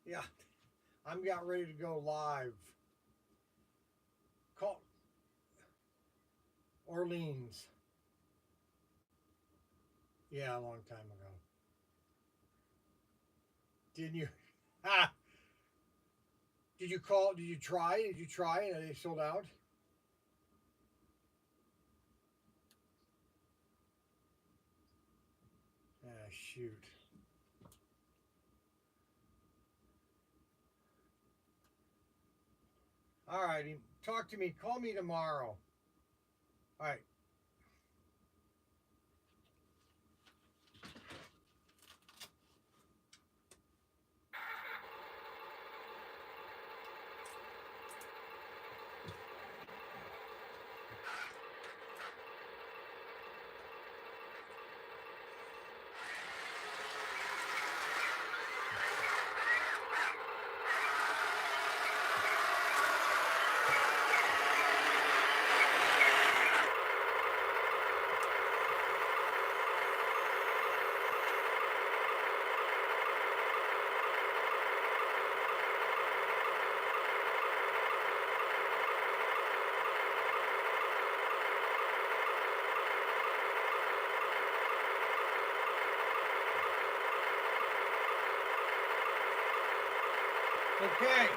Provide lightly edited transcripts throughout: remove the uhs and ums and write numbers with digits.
Yeah, I'm got ready to go live. Call Orleans. Yeah, a long time ago. Didn't you? Ah, did you call? Did you try? Did you try? And they sold out. Ah, shoot. All righty. Talk to me. Call me tomorrow. All right. Okay.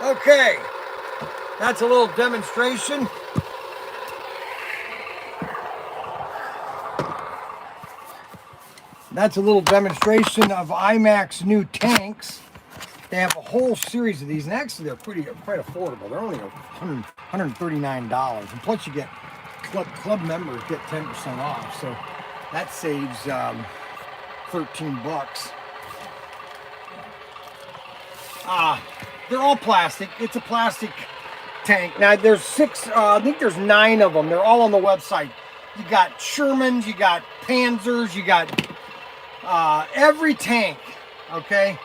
Okay. That's a little demonstration. That's a little demonstration of IMAX new tanks. They have a whole series of these, and actually they're quite affordable. They're only $139, and plus you get club members get 10% off, so that saves 13 bucks. They're all plastic. It's a plastic tank. Now there's I think there's 9 of them. They're all on the website. You got Shermans, you got Panzers, you got every tank, okay?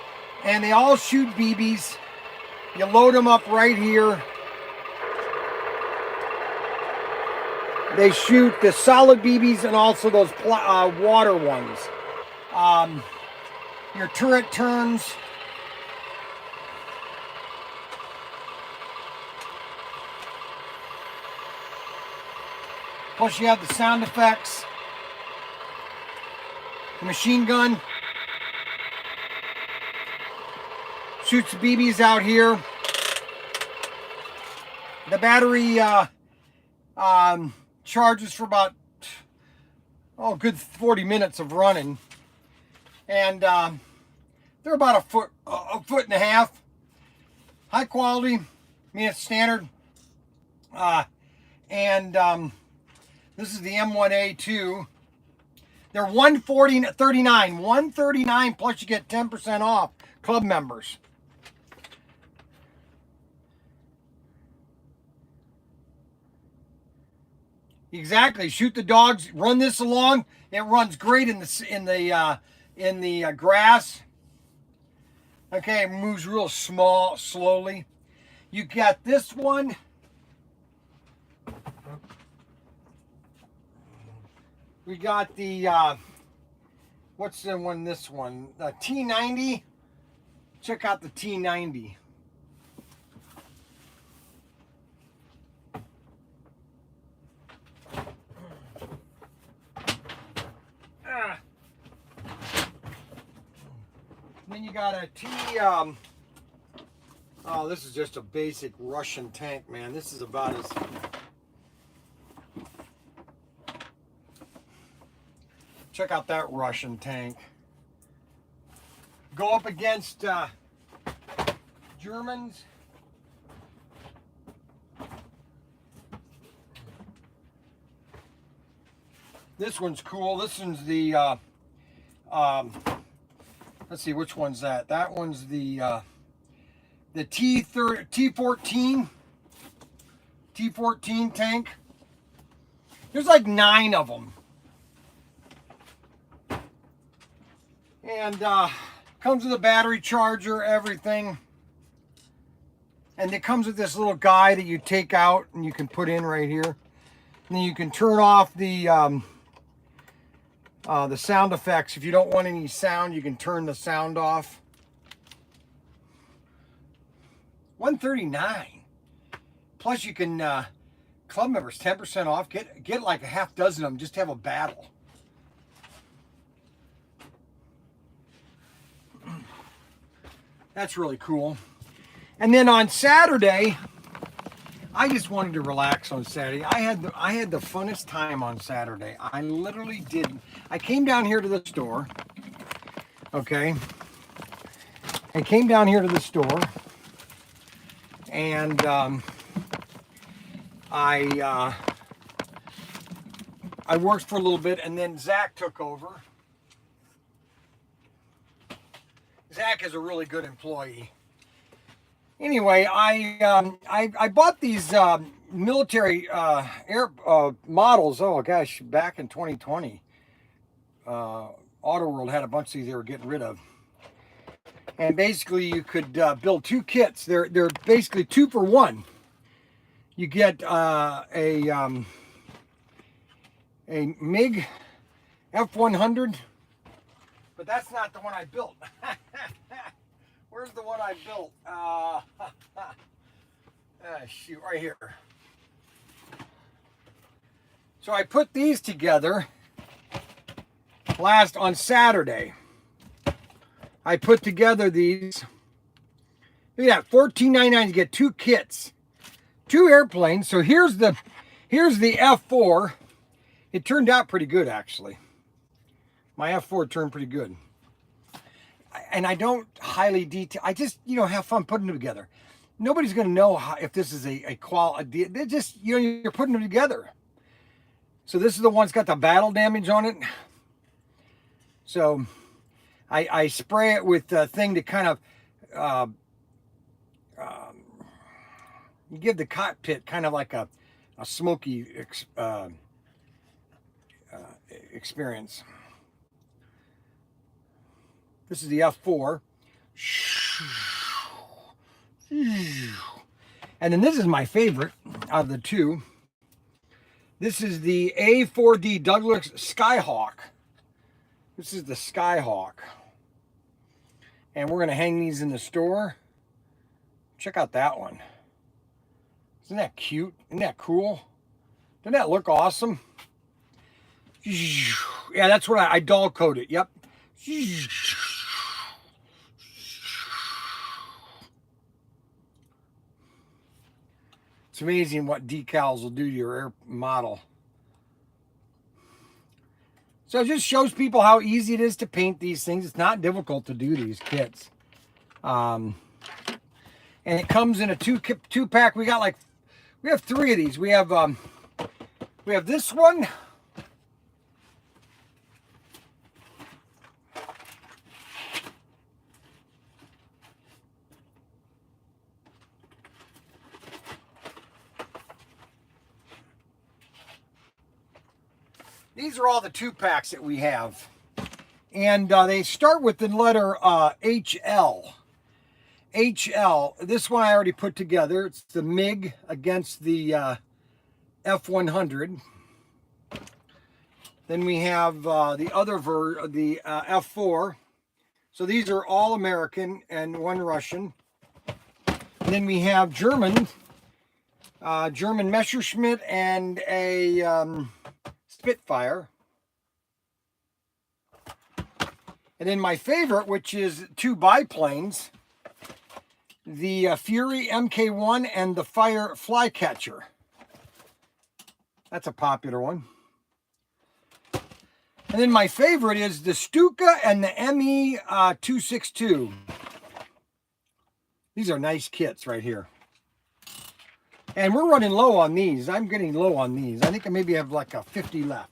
And they all shoot BBs. You load them up right here. They shoot the solid BBs and also those water ones. Your turret turns. Plus you have the sound effects. The machine gun shoots the BBs out here. The battery charges for about, oh, good 40 minutes of running. And they're about a foot and a half. High quality, I mean, it's standard. This is the M1A2. They're $139, $139 plus you get 10% off club members. Exactly. Shoot the dogs. Run this along. It runs great in the grass. Okay, it moves real slowly. You got this one. We got the what's the one? This one, the T90. Check out the T90. Then you got a T. Oh, this is just a basic Russian tank, man. This is about as. Check out that Russian tank. Go up against Germans. This one's cool. This one's the, let's see, which one's that? That one's the T14 tank. There's like 9 of them. And comes with a battery charger, everything. And it comes with this little guy that you take out and you can put in right here. And then you can turn off the sound effects. If you don't want any sound, you can turn the sound off. $139. Plus you can, club members, 10% off. Get like a half dozen of them. Just have a battle. That's really cool. And then on Saturday, I just wanted to relax on Saturday. I had the funnest time on Saturday. I literally did. I came down here to the store. Okay. I came down here to the store, and I worked for a little bit, and then Zach took over. Zach is a really good employee. Anyway, I bought these military air models. Oh gosh, back in 2020, Auto World had a bunch of these they were getting rid of. And basically, you could build 2 kits. They're basically 2 for 1. You get a MiG F100. But that's not the one I built. Where's the one I built? Shoot, right here. So I put these together on Saturday. I put together these. Look at that, $14.99 to get 2 kits. 2 airplanes. So here's the F4. It turned out pretty good, actually. My F4 turned pretty good. And I don't highly detail. I just, have fun putting them together. Nobody's going to know if this is a quality. They're just, you're putting them together. So this is the one that's got the battle damage on it. So I spray it with a thing to kind of give the cockpit kind of like a smoky experience. This is the F4. And then this is my favorite out of the 2. This is the A4D Douglas Skyhawk. This is the Skyhawk. And we're going to hang these in the store. Check out that one. Isn't that cute? Isn't that cool? Doesn't that look awesome? Yeah, that's what I dull coat it. Yep. It's amazing what decals will do to your air model. So it just shows people how easy it is to paint these things. It's not difficult to do these kits. And it comes in a two pack. We have 3 of these. We have this one. These are all the 2 packs that we have. And they start with the letter HL. HL. This one I already put together. It's the MiG against the F100. Then we have the other the F4. So these are all American and 1 Russian. And then we have German Messerschmitt and a Spitfire. And then my favorite, which is 2 biplanes, the Fury MK1 and the Fire Flycatcher. That's a popular one. And then my favorite is the Stuka and the ME 262. These are nice kits right here. And we're running low on these. I'm getting low on these. I think I maybe have like a 50 left.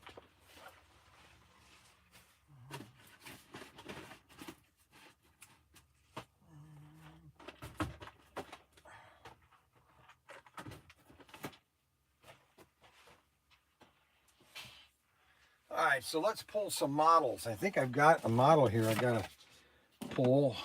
All right, so let's pull some models. I think I've got a model here I gotta pull.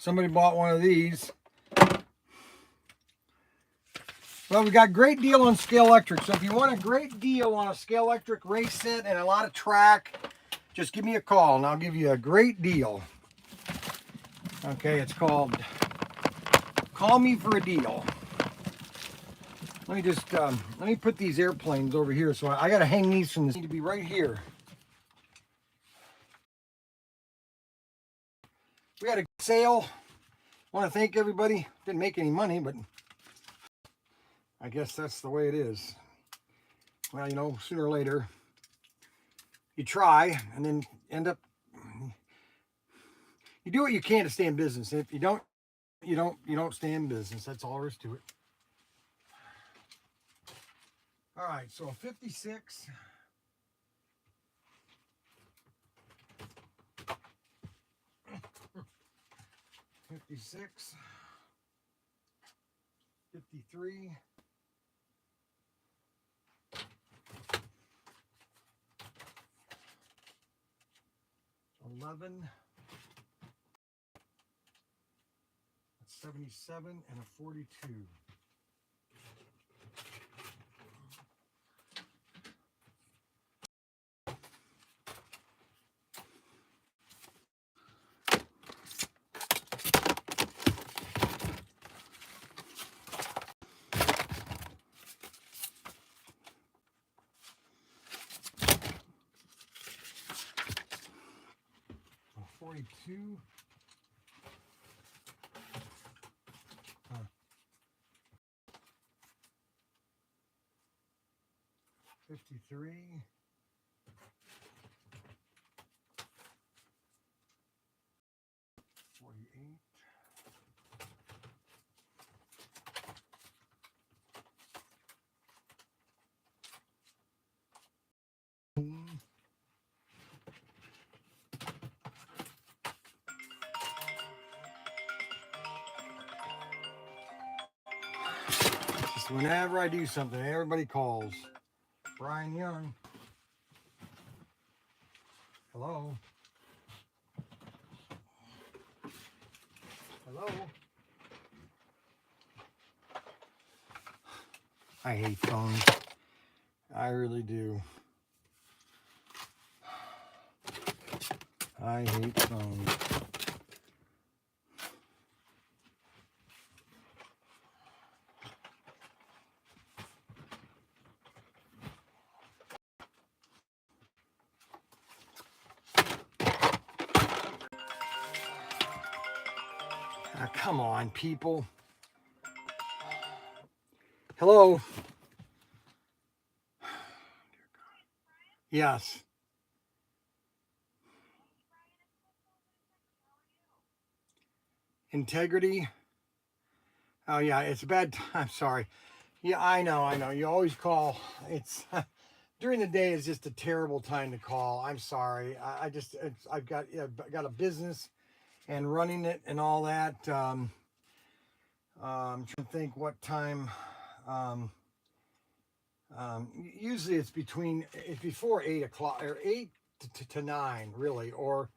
Somebody bought one of these. Well, we got a great deal on Scale Electric. So if you want a great deal on a Scale Electric race set and a lot of track, just give me a call and I'll give you a great deal. Okay, it's called Call Me for a Deal. Let me just, let me put these airplanes over here. So I got to hang these from this. Need to be right here. We had a sale. I want to thank everybody. Didn't make any money, but I guess that's the way it is. Well, you know, sooner or later, you try and then end up, you do what you can to stay in business. And if you don't, you don't stay in business. That's all there is to it. All right, so 56. $56, $53, $11, that's 77 and a 42. So 42. 53. 48. 'Cause whenever I do something, everybody calls. Bryan Young. Hello. Hello. I hate phones. I really do. I hate phones. Come on, people. Hello. Yes. Integrity. Oh yeah, it's a bad time. Sorry. Yeah, I know. You always call. It's during the day is just a terrible time to call. I'm sorry. I've got a business and running it and all that. I'm trying to think what time. Um, Usually it's before 8 o'clock or 8 to 9 really, or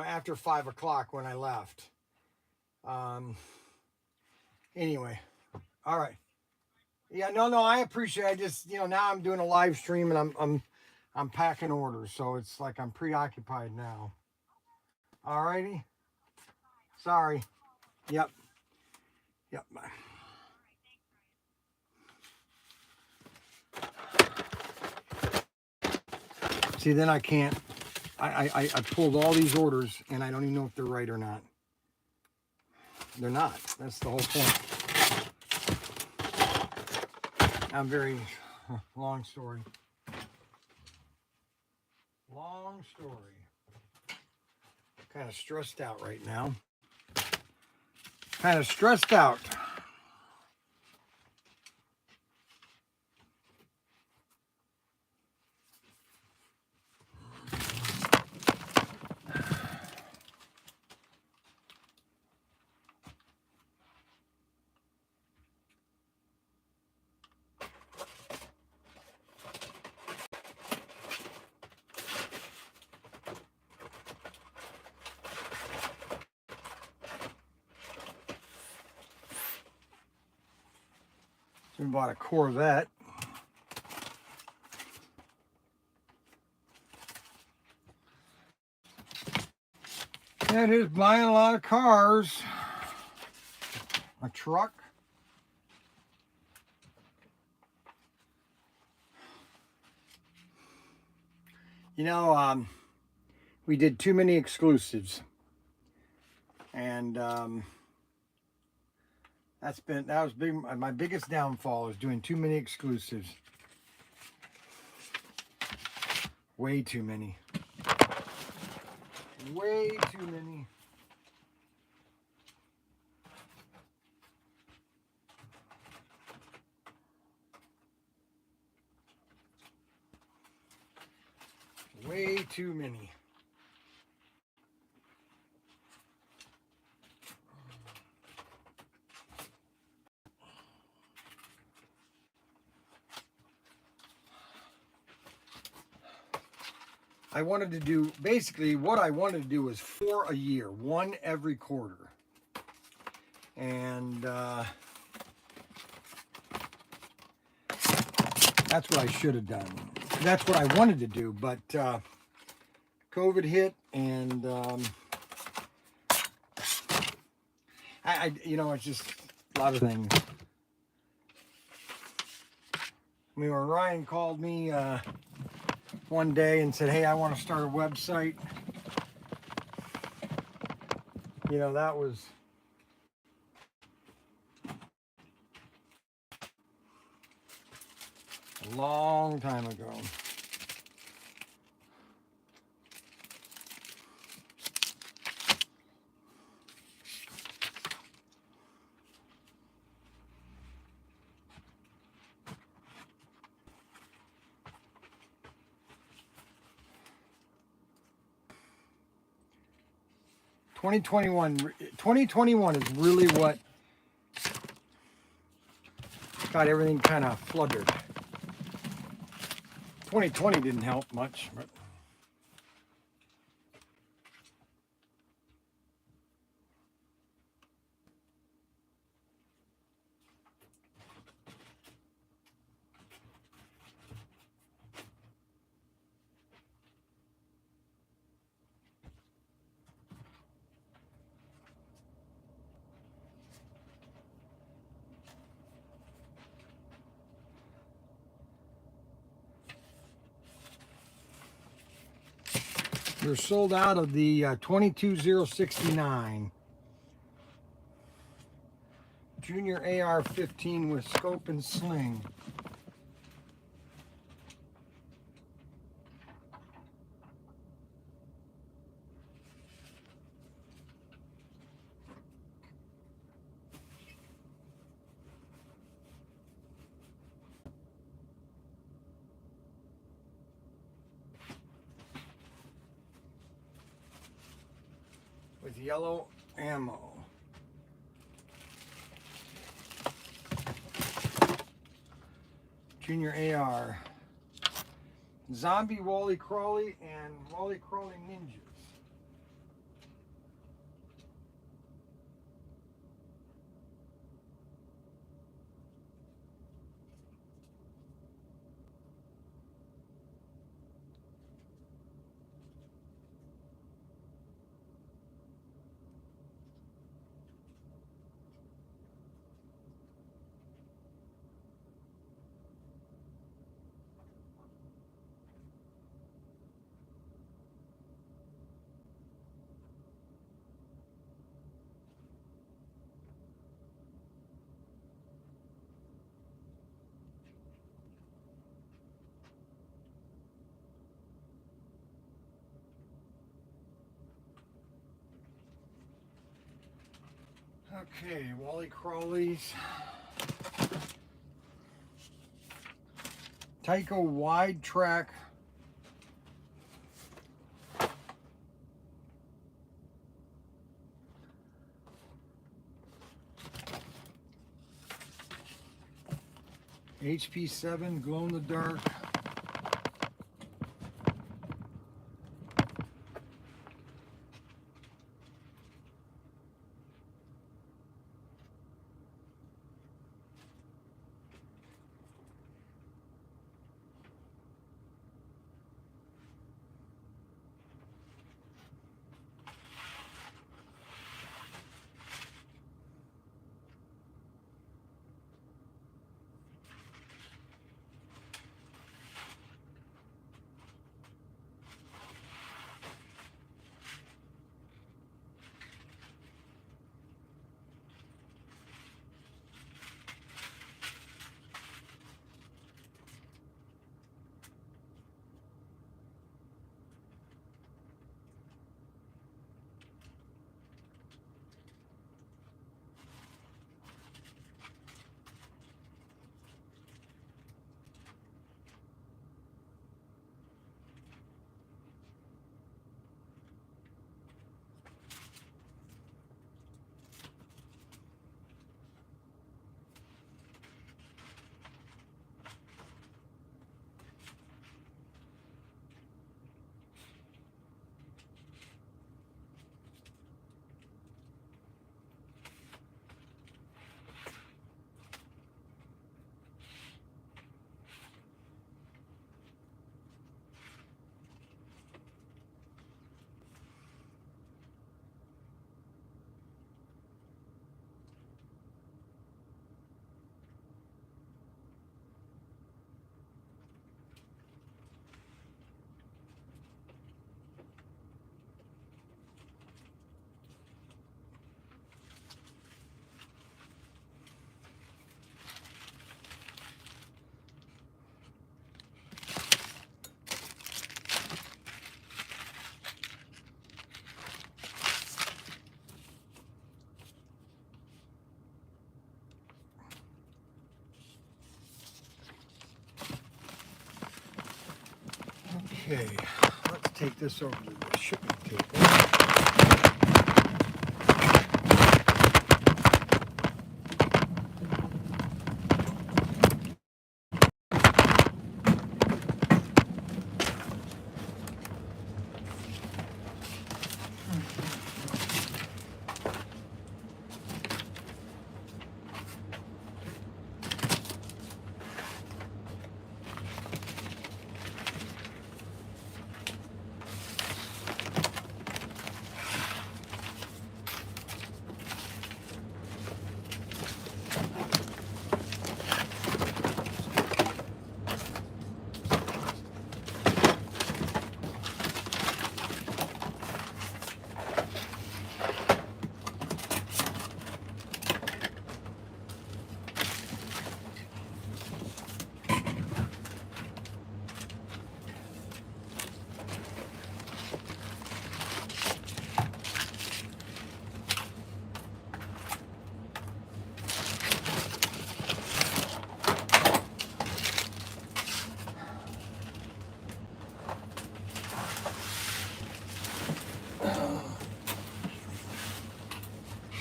after 5 o'clock when I left. Um, anyway, all right. Yeah, no, I appreciate it. I just, now I'm doing a live stream and I'm packing orders, so it's like I'm preoccupied now. All righty. Sorry. Yep. Yep. See, then I can't. I pulled all these orders and I don't even know if they're right or not. They're not. That's the whole point. I'm very long story. Long story. Kind of stressed out right now. Kind of stressed out. We bought a Corvette. That is buying a lot of cars. A truck. We did too many exclusives. And that was big. My biggest downfall is doing too many exclusives. Way too many. Way too many. Way too many. I wanted to do, basically what I wanted to do was 4 a year, 1 every quarter. And that's what I should have done. That's what I wanted to do, but COVID hit, and it's just a lot of things. I mean, when Ryan called me one day and said, hey, I want to start a website, that was a long time ago. Twenty 2021 is really what got everything kind of fluttered. 2020 didn't help much, but we're sold out of the 22069. Junior AR-15 with scope and sling. With yellow ammo. Junior AR. Zombie Wally Crawly and Wally Crawly Ninjas. Okay, Wally Crawly's. Tyco wide track. HP7 glow in the dark. Okay, let's take this over to the shipping table.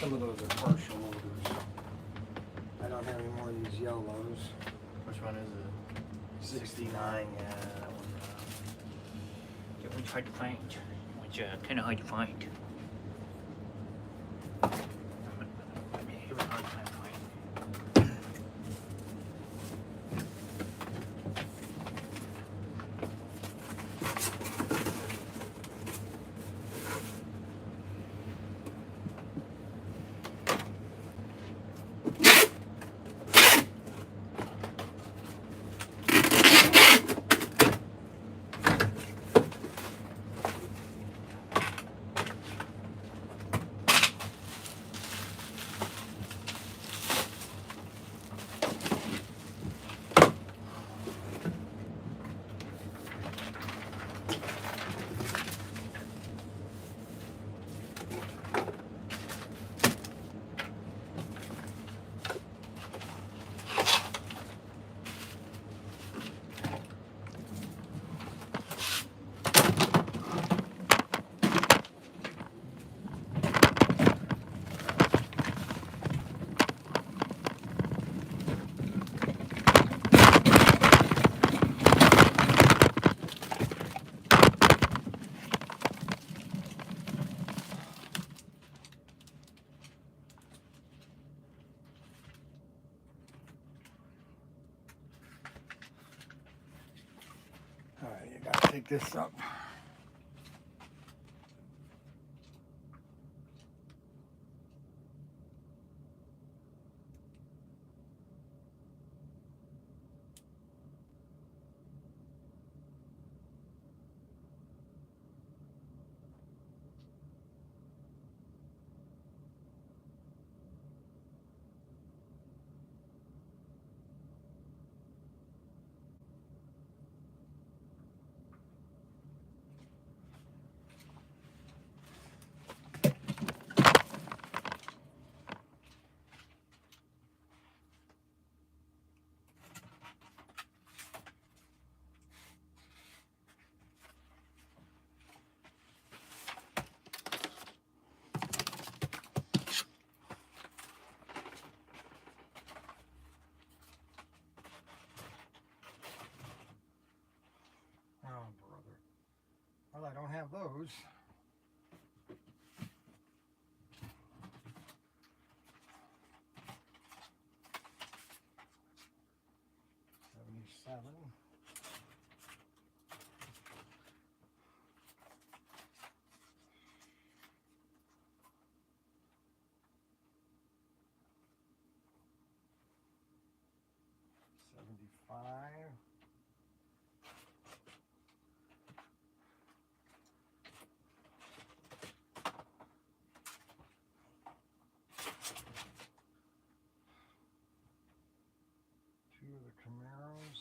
Some of those are partial orders. I don't have any more of these yellows. Which one is it? 69. Yeah, that one. That one's hard to find. Which kind of hard to find. It was hard to find. All right, you gotta take this up. Oh, brother. Well, I don't have those. $77. $75. Two of the Camaros.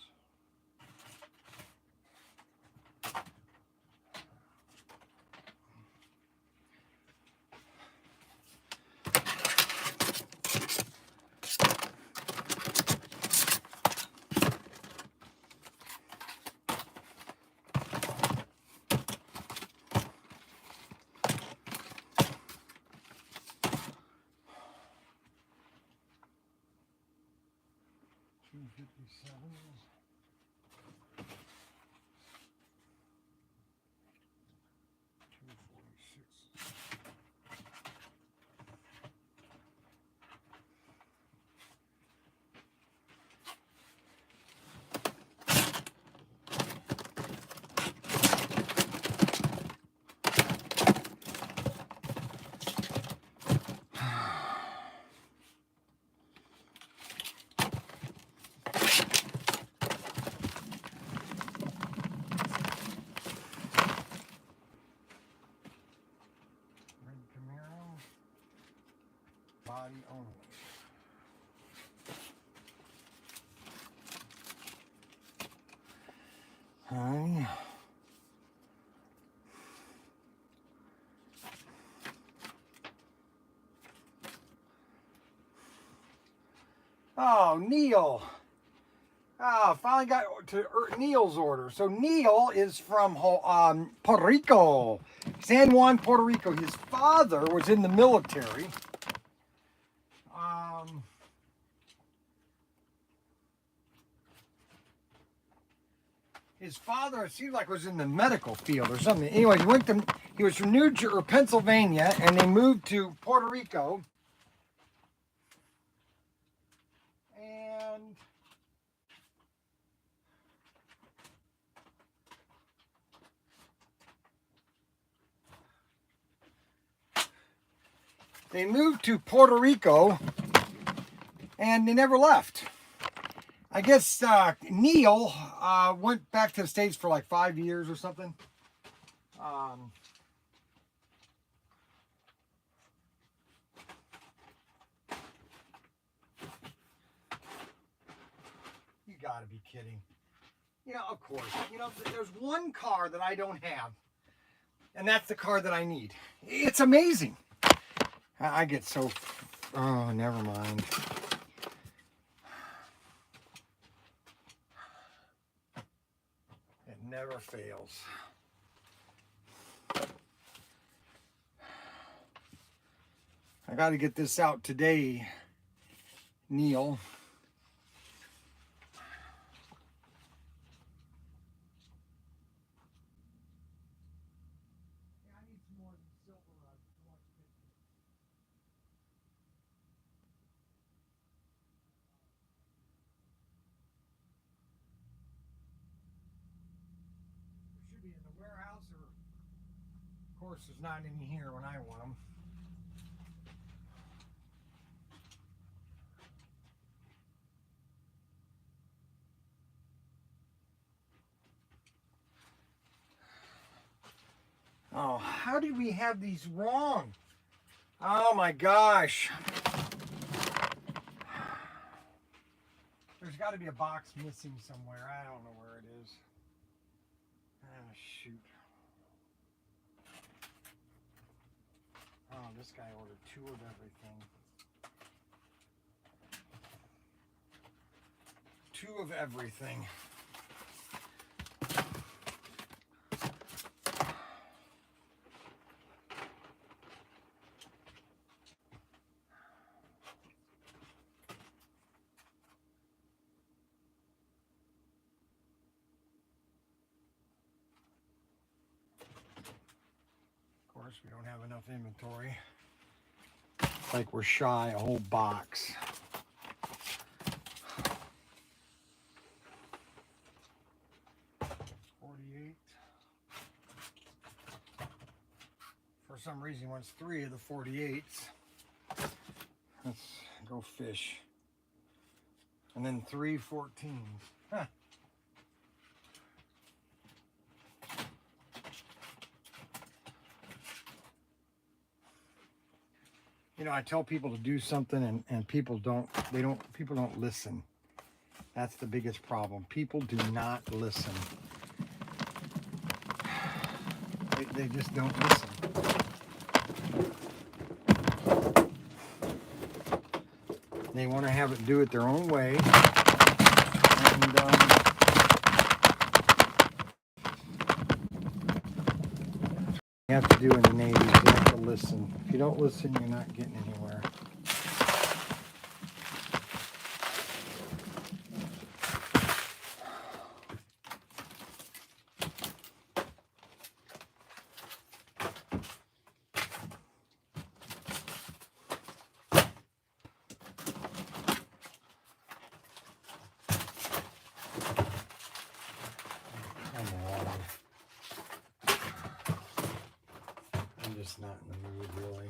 $257. $246. Red Camaro, body only. Hi. Oh, Neil. Finally got to Neil's order. So Neil is from Puerto Rico, San Juan, Puerto Rico. His father was in the military, his father, it seemed like, was in the medical field or something. Anyway, he was from Pennsylvania, and they moved to Puerto Rico. And they moved to Puerto Rico, and they never left. I guess Neil went back to the States for like 5 years or something. You gotta be kidding. You know, of course. You know, there's one car that I don't have, and that's the car that I need. It's amazing. I get so... Oh, never mind. It never fails. I got to get this out today, Neil. Should be in the warehouse, or of course there's not any here when I want them. Oh, how did we have these wrong? Oh my gosh. There's got to be a box missing somewhere. I don't know where it is. Ah, shoot. Oh, this guy ordered 2 of everything. 2 of everything. Of course, we don't have enough inventory. Like we're shy a whole box. For some reason, he wants 3 of the 48s. Let's go fish. And then 3 14s. Huh. You know, I tell people to do something and people don't listen. That's the biggest problem. People do not listen. They just don't listen. They want to have it do it their own way. And you have to do in the Navy. You have to listen. If you don't listen, you're not getting anywhere. I'm just not in the mood, really.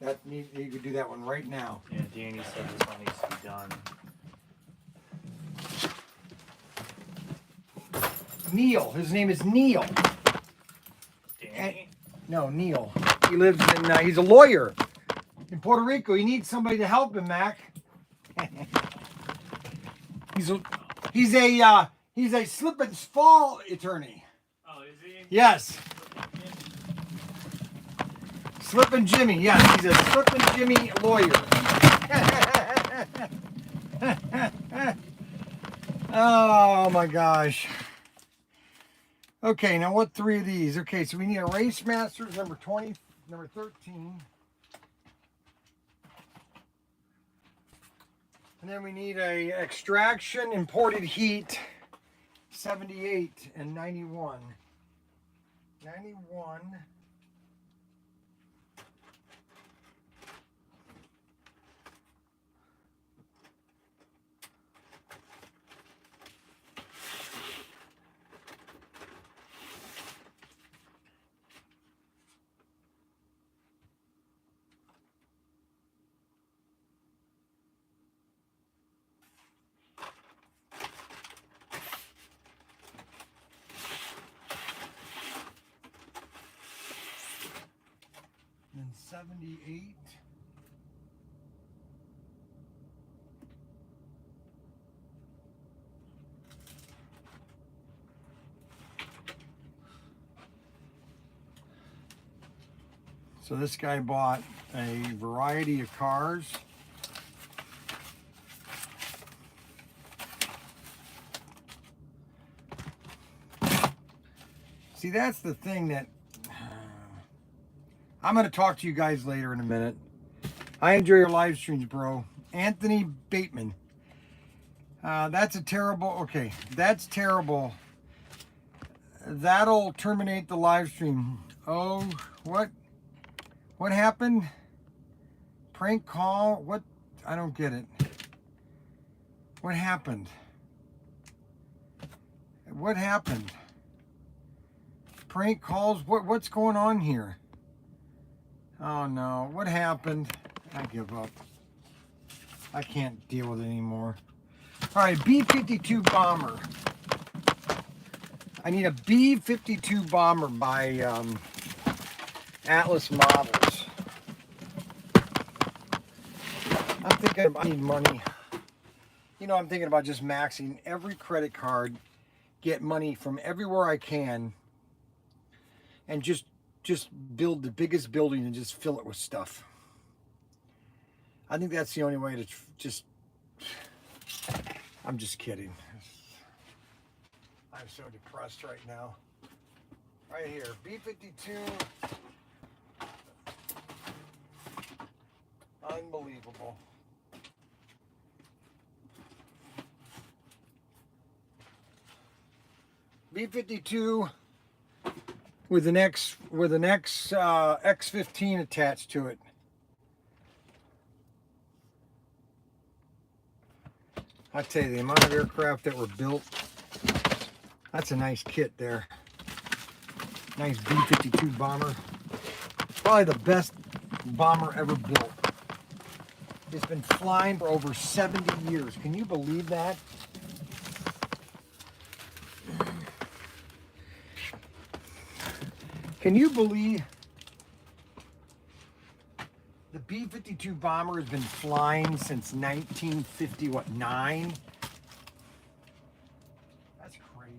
You could do that one right now. Yeah, Danny said this one needs to be done. Neil. His name is Neil. Danny? No, Neil. He lives in, he's a lawyer in Puerto Rico. He needs somebody to help him, Mac. He's a slip and fall attorney. Oh, is he? Yes. Slip and Jimmy. Yes, he's a Slip and Jimmy lawyer. Oh my gosh. Okay, now what 3 of these? Okay, so we need a Race Masters number 20, number 13. And then we need a Extraction Imported Heat 78 and 91. 91. And 78. So this guy bought a variety of cars. See, that's the thing that I'm going to talk to you guys later in a minute. I enjoy your live streams, bro. Anthony Bateman. That's a terrible, okay, that's terrible. That'll terminate the live stream. Oh, what happened? Prank call? What? I don't get it. What happened? What happened? Prank calls? What's going on here? Oh no, what happened? I give up. I can't deal with it anymore. All right, B-52 bomber. I need a B-52 bomber by Atlas Models. I'm thinking I need money. You know, I'm thinking about just maxing every credit card, get money from everywhere I can, and just build the biggest building and just fill it with stuff. I think that's the only way to just... I'm just kidding. I'm so depressed right now. Right here, B-52. Unbelievable. B-52 with an X-15 attached to it. I tell you, the amount of aircraft that were built, that's a nice kit there. Nice B-52 bomber. Probably the best bomber ever built. It's been flying for over 70 years. Can you believe that? Can you believe the B-52 bomber has been flying since 1959? That's crazy.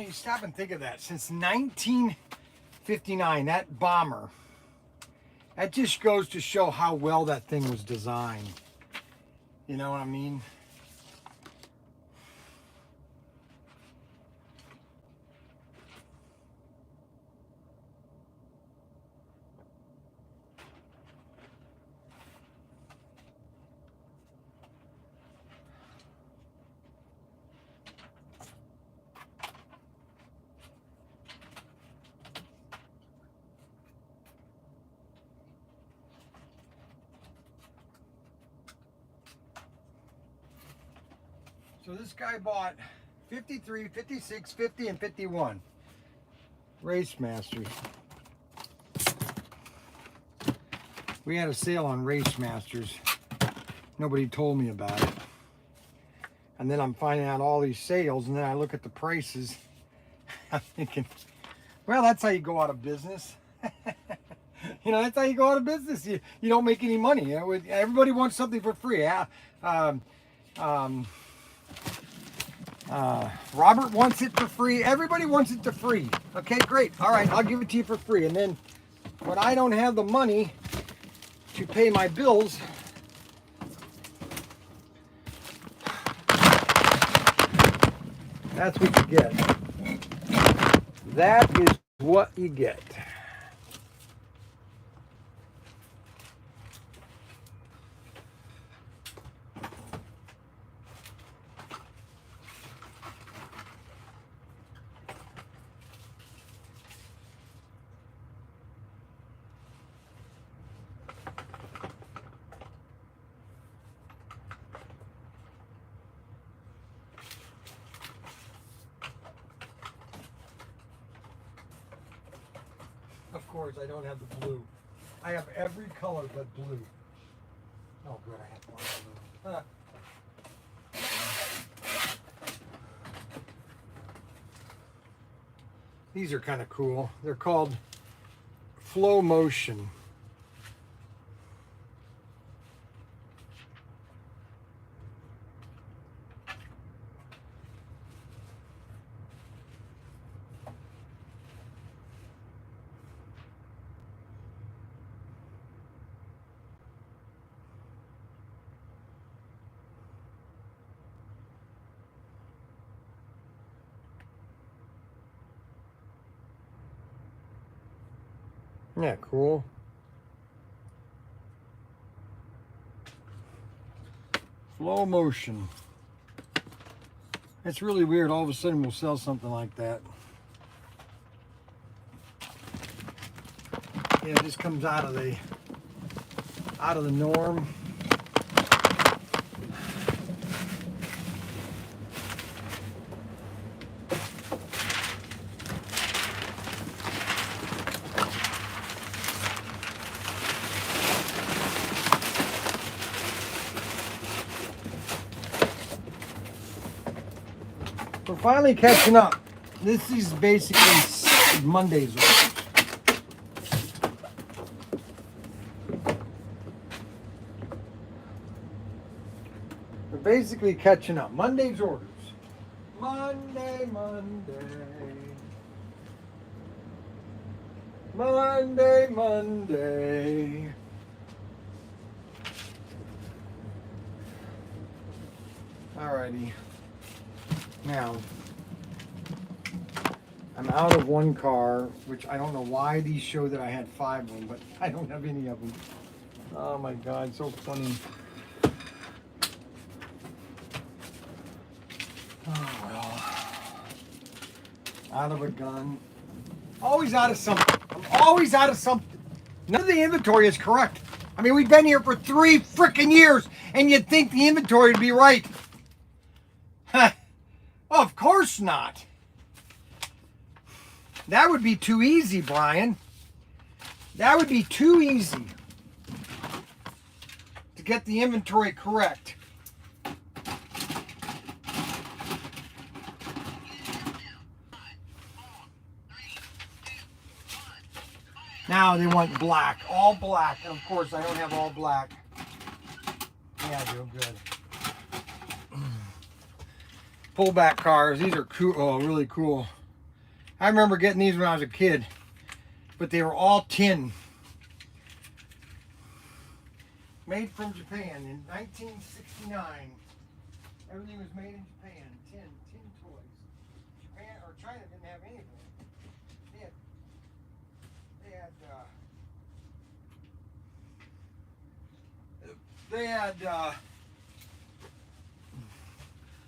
You stop and think of that. Since 1959, that bomber, that just goes to show how well that thing was designed. You know what I mean? So this guy bought 53, 56, 50, and 51. Race Masters. We had a sale on Race Masters. Nobody told me about it. And then I'm finding out all these sales, and then I look at the prices. I'm thinking, well, that's how you go out of business. You know, that's how you go out of business. You don't make any money. You know, everybody wants something for free. Robert wants it for free. Everybody wants it for free. Okay, great. All right, I'll give it to you for free. And then when I don't have the money to pay my bills, that's what you get. That is what you get. Of course, I don't have the blue. I have every color but blue. Oh, good, I have one blue. These are kind of cool. They're called Flow Motion. Yeah, cool. Flow Motion. It's really weird. All of a sudden we'll sell something like that. Yeah, it just comes out of the norm. We're finally catching up. This is basically Monday's orders. We're basically catching up. Monday's orders. Monday. Alrighty. Now, I'm out of one car, which I don't know why these show that I had 5 of them, but I don't have any of them. Oh my God, so funny. Oh well. Out of a gun. Always out of something. I'm always out of something. None of the inventory is correct. I mean, we've been here for 3 freaking years, and you'd think the inventory would be right. Of course not. That would be too easy, Bryan. That would be too easy to get the inventory correct. Now they want black, all black. And of course, I don't have all black. Yeah, I do, good. Pullback cars, these are cool. Oh, really cool. I remember getting these when I was a kid, but they were all tin. Made from Japan in 1969. Everything was made in Japan. Tin toys. Japan or China didn't have anything. They had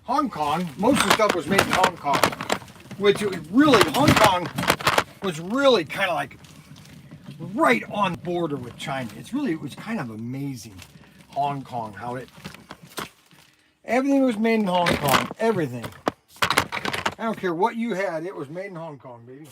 Hong Kong. Most of the stuff was made in Hong Kong, which it really, Hong Kong was really kind of like right on border with China. It was kind of amazing, Hong Kong, how everything was made in Hong Kong. Everything. I don't care what you had, it was made in Hong Kong, baby.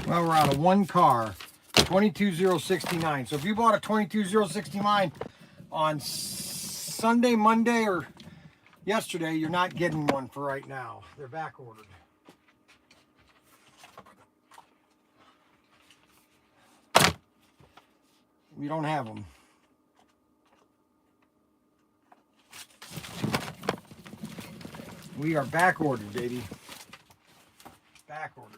Well, we're out of one car, 22069. So if you bought a 22069 on Sunday, Monday, or yesterday, you're not getting one for right now. They're back ordered. We don't have them. We are back ordered, baby. Back ordered.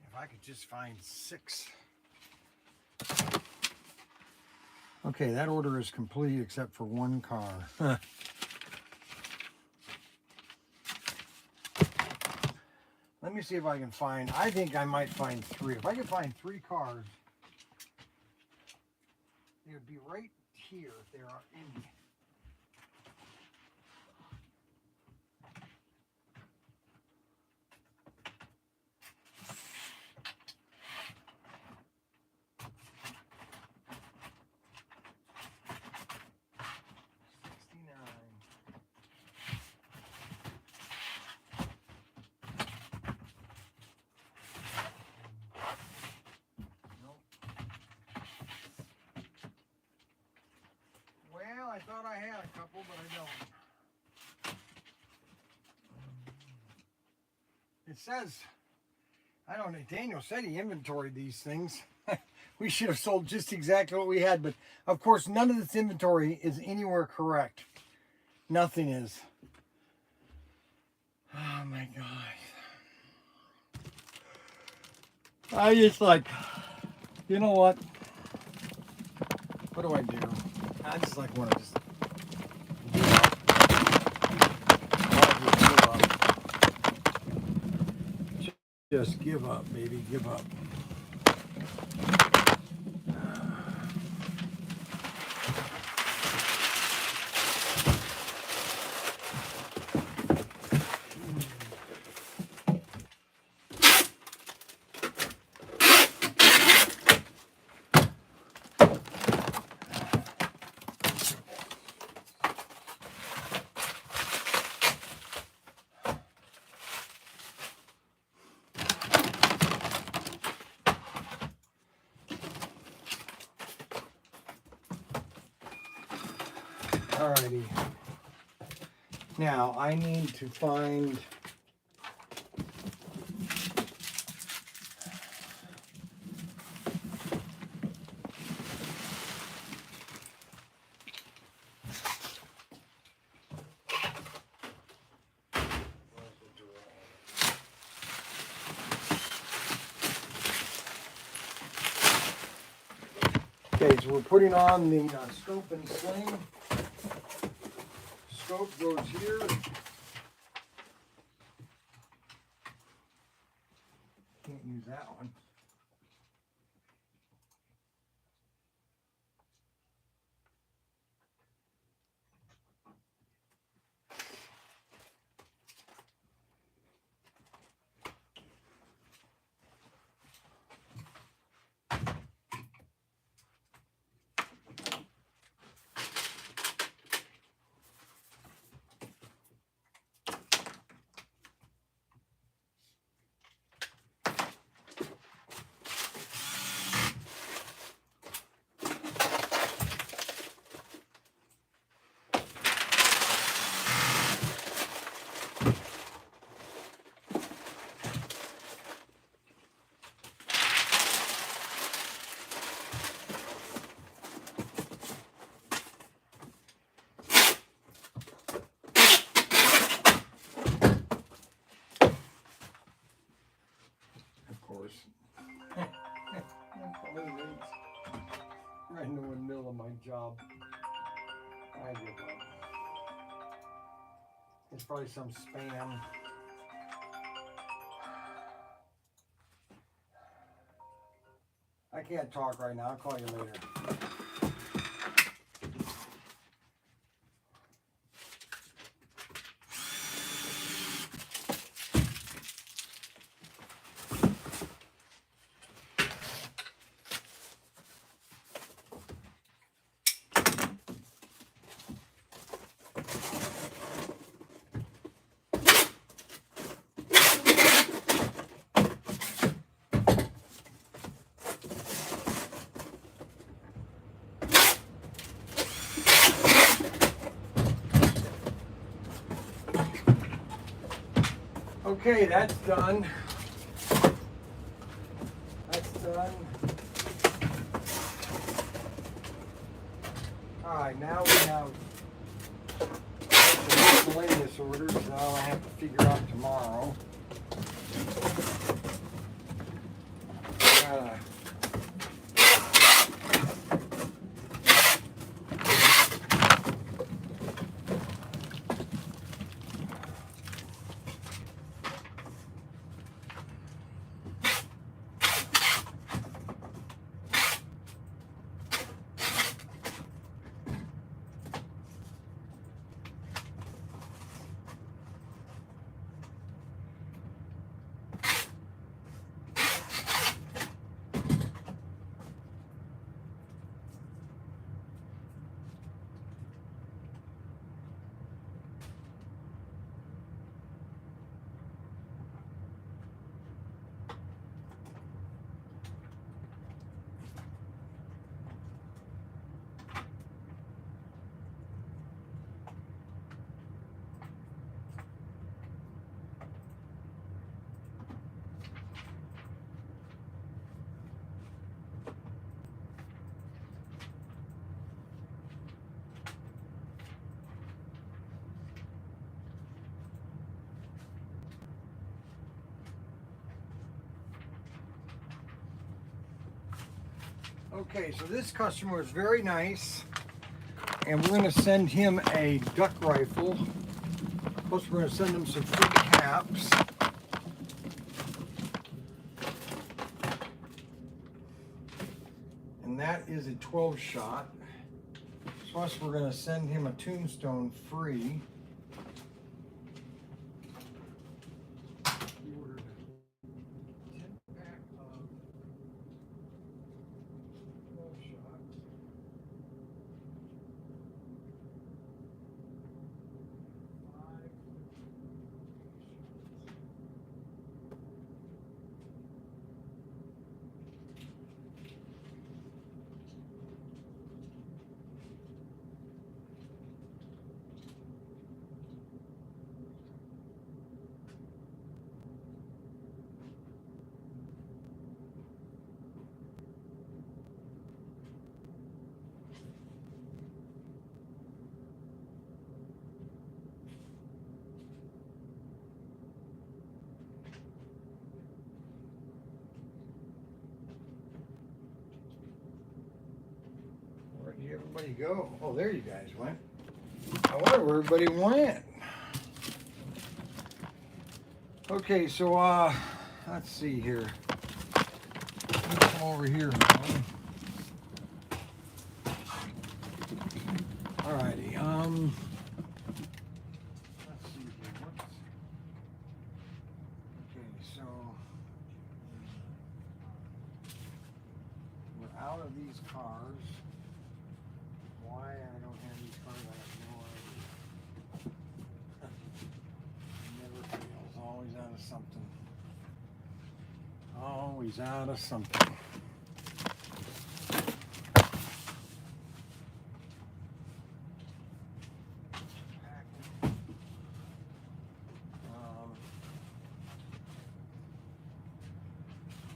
If I could just find 6. Okay, that order is complete except for one car. Let me see if I can find, I think I might find 3. If I can find 3 cars, they would be right here if there are any. Well, I thought I had a couple, but I don't. It says, I don't know, Daniel said he inventoried these things. We should have sold just exactly what we had, but of course none of this inventory is anywhere correct. Nothing is. Oh my God. I just like, you know what? What do I do? I just like want to just give up. Just give up, baby, give up. Alrighty. Now I need to find okay, so we're putting on the scope and sling. Scope goes here. Can't use that one. Right in the middle of my job. I give up. It's probably some spam. I can't talk right now. I'll call you later. Okay, that's done. That's done. All right, now we have some miscellaneous orders that I'll have to figure out tomorrow. Okay, so this customer is very nice, and we're going to send him a duck rifle. Plus, we're going to send him some free caps. And that is a 12 shot. Plus, we're going to send him a tombstone free. He ordered a 10-pack of 12 shots. Where'd everybody go? Oh, there you guys went. I wonder where everybody went. Okay, so let's see here. Let's come over here. Alrighty. Let's see here. Okay, so we're out of these cars. Why I don't have these cars, I have no idea. Never fails. Always out of something. Always out of something.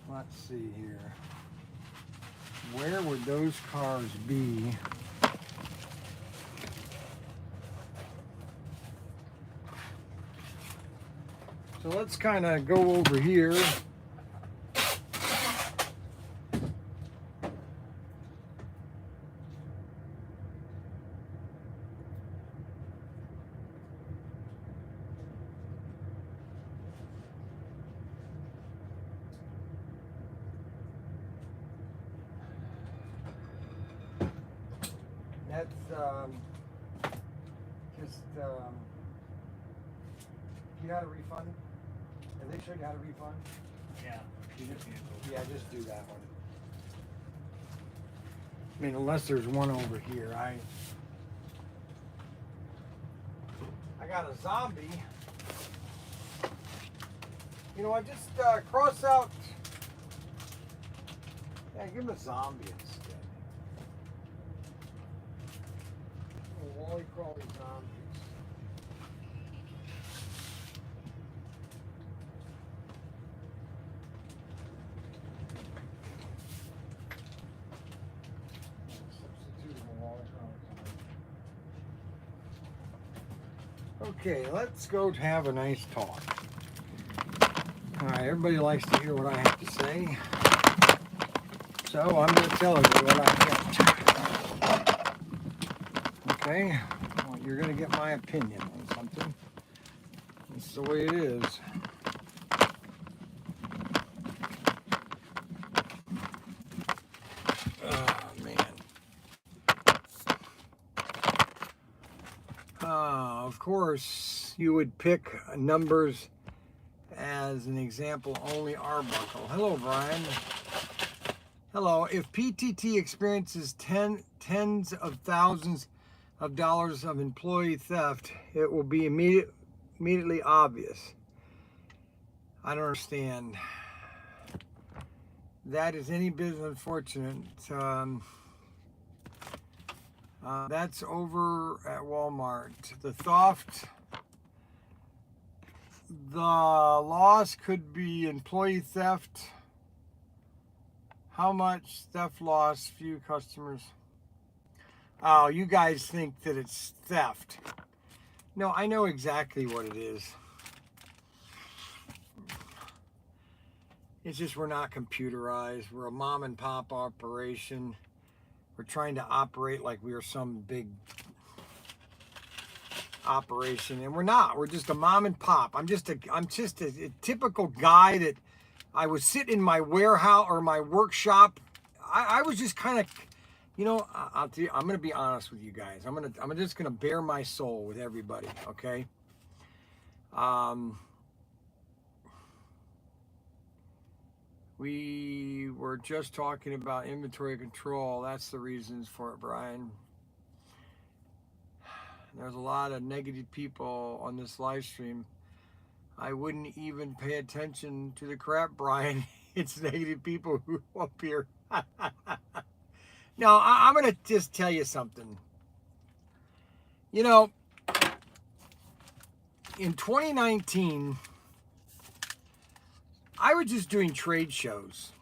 Let's see here. Where would those cars be? So let's kind of go over here. That's just you got a refund? Have they showed you how to refund? Yeah. Yeah, just do that one. I mean, unless there's one over here. I got a zombie. You know, I just cross out. Yeah, give him a zombie instead. Wally Crawley zombies. Okay, let's go have a nice talk. All right, everybody likes to hear what I have to say. So I'm going to tell you what I get. Okay? Well, you're going to get my opinion on something. That's the way it is. Oh, man. Of course, you would pick numbers as an example, only Arbuckle. Hello, Bryan. Hello. If PTT experiences tens of thousands of dollars of employee theft, it will be immediately obvious. I don't understand. That is any business unfortunate. That's over at Walmart. The theft, the loss could be employee theft. How much theft loss? Few customers. Oh, you guys think that it's theft. No, I know exactly what it is. It's just we're not computerized. We're a mom and pop operation. We're trying to operate like we are some big operation, and we're not. We're just a mom and pop. I'm just a typical guy that I was sitting in my warehouse or my workshop. I was just kind of, you know, I'll tell you, I'm going to be honest with you guys. I'm just going to bare my soul with everybody, okay? We were just talking about inventory control. That's the reasons for it, Bryan. There's a lot of negative people on this live stream. I wouldn't even pay attention to the crap, Bryan. It's negative people who up here. No, I'm going to just tell you something. You know, in 2019, I was just doing trade shows.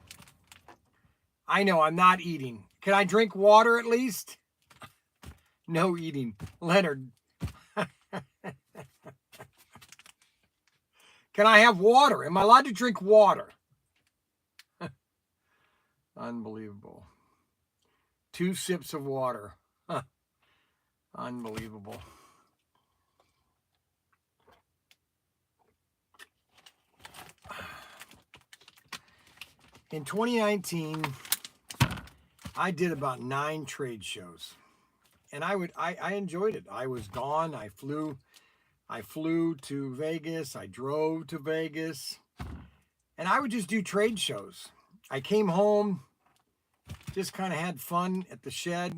I know I'm not eating. Can I drink water at least? No eating. Leonard. Can I have water? Am I allowed to drink water? Unbelievable. 2 sips of water. Huh. Unbelievable. In 2019, I did about 9 trade shows. And I enjoyed it. I was gone. I flew to Vegas. I drove to Vegas. And I would just do trade shows. I came home, just kind of had fun at the shed.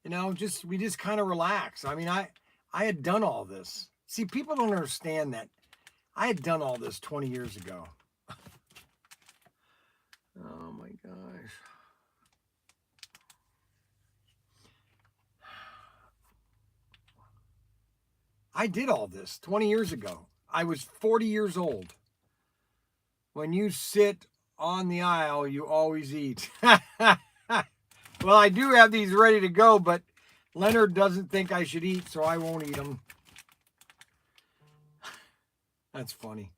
You know, we just kind of relaxed. I mean, I had done all this. See, people don't understand that. I had done all this 20 years ago. Oh my gosh. I did all this 20 years ago. I was 40 years old. When you sit on the aisle, you always eat. Well, I do have these ready to go, but Leonard doesn't think I should eat, so I won't eat them. That's funny.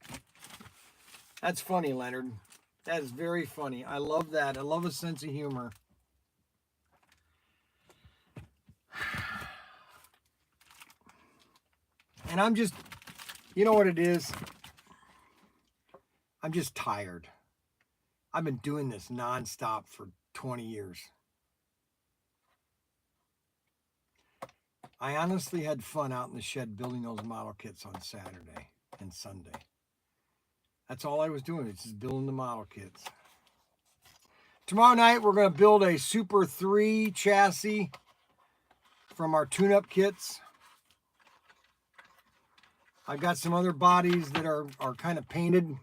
That's funny, Leonard. That is very funny. I love that. I love a sense of humor. And I'm just, you know what it is? I'm just tired. I've been doing this nonstop for 20 years. I honestly had fun out in the shed building those model kits on Saturday and Sunday. That's all I was doing. It's just building the model kits. Tomorrow night, we're going to build a Super 3 chassis from our tune-up kits. I've got some other bodies that are kind of painted.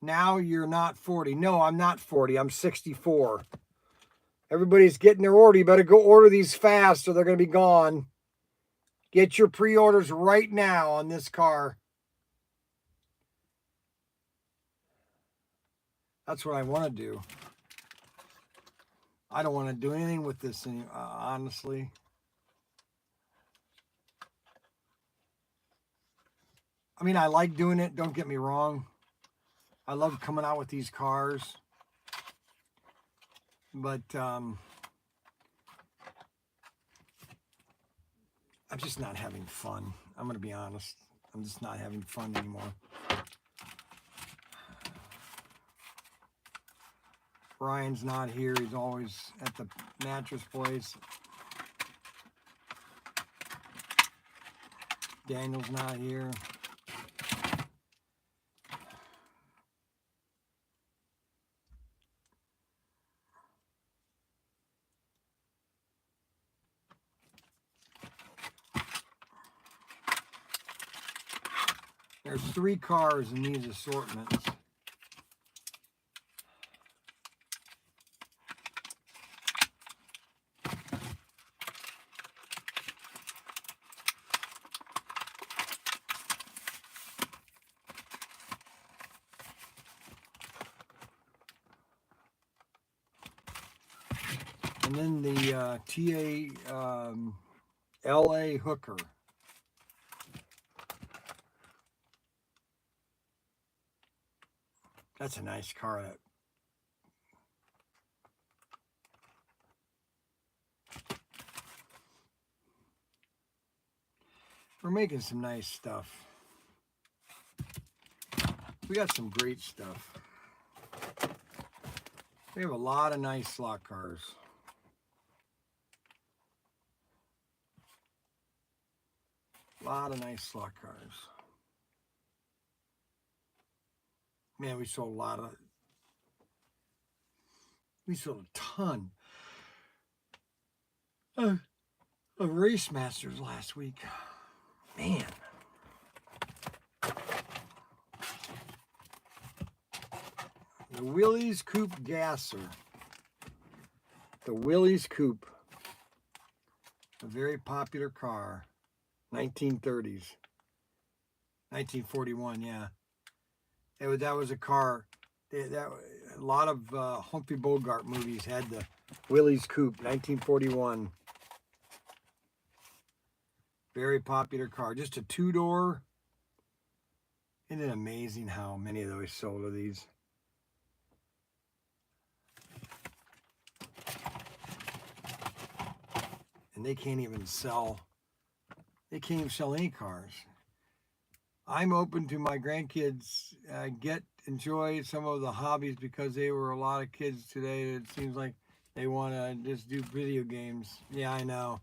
Now you're not 40. No, I'm not 40. I'm 64. Everybody's getting their order. You better go order these fast or they're going to be gone. Get your pre-orders right now on this car. That's what I want to do. I don't want to do anything with this thing, honestly. I mean, I like doing it. Don't get me wrong. I love coming out with these cars. But I'm just not having fun. I'm going to be honest. I'm just not having fun anymore. Bryan's not here. He's always at the mattress place. Daniel's not here. There's 3 cars in these assortments. And then the TA LA Hooker. That's a nice car. We're making some nice stuff. We got some great stuff. We have a lot of nice slot cars. A lot of nice slot cars. Man, we sold a ton of Race Masters last week. Man. The Willys Coupe Gasser. The Willys Coupe. A very popular car. 1930s. 1941, yeah. That was a car. A lot of Humphrey Bogart movies had the Willys Coupe, 1941. Very popular car. Just a 2-door. Isn't it amazing how many of those sold of these? And they can't even sell any cars. I'm open to my grandkids enjoy some of the hobbies because there were a lot of kids today that it seems like they want to just do video games. Yeah, I know.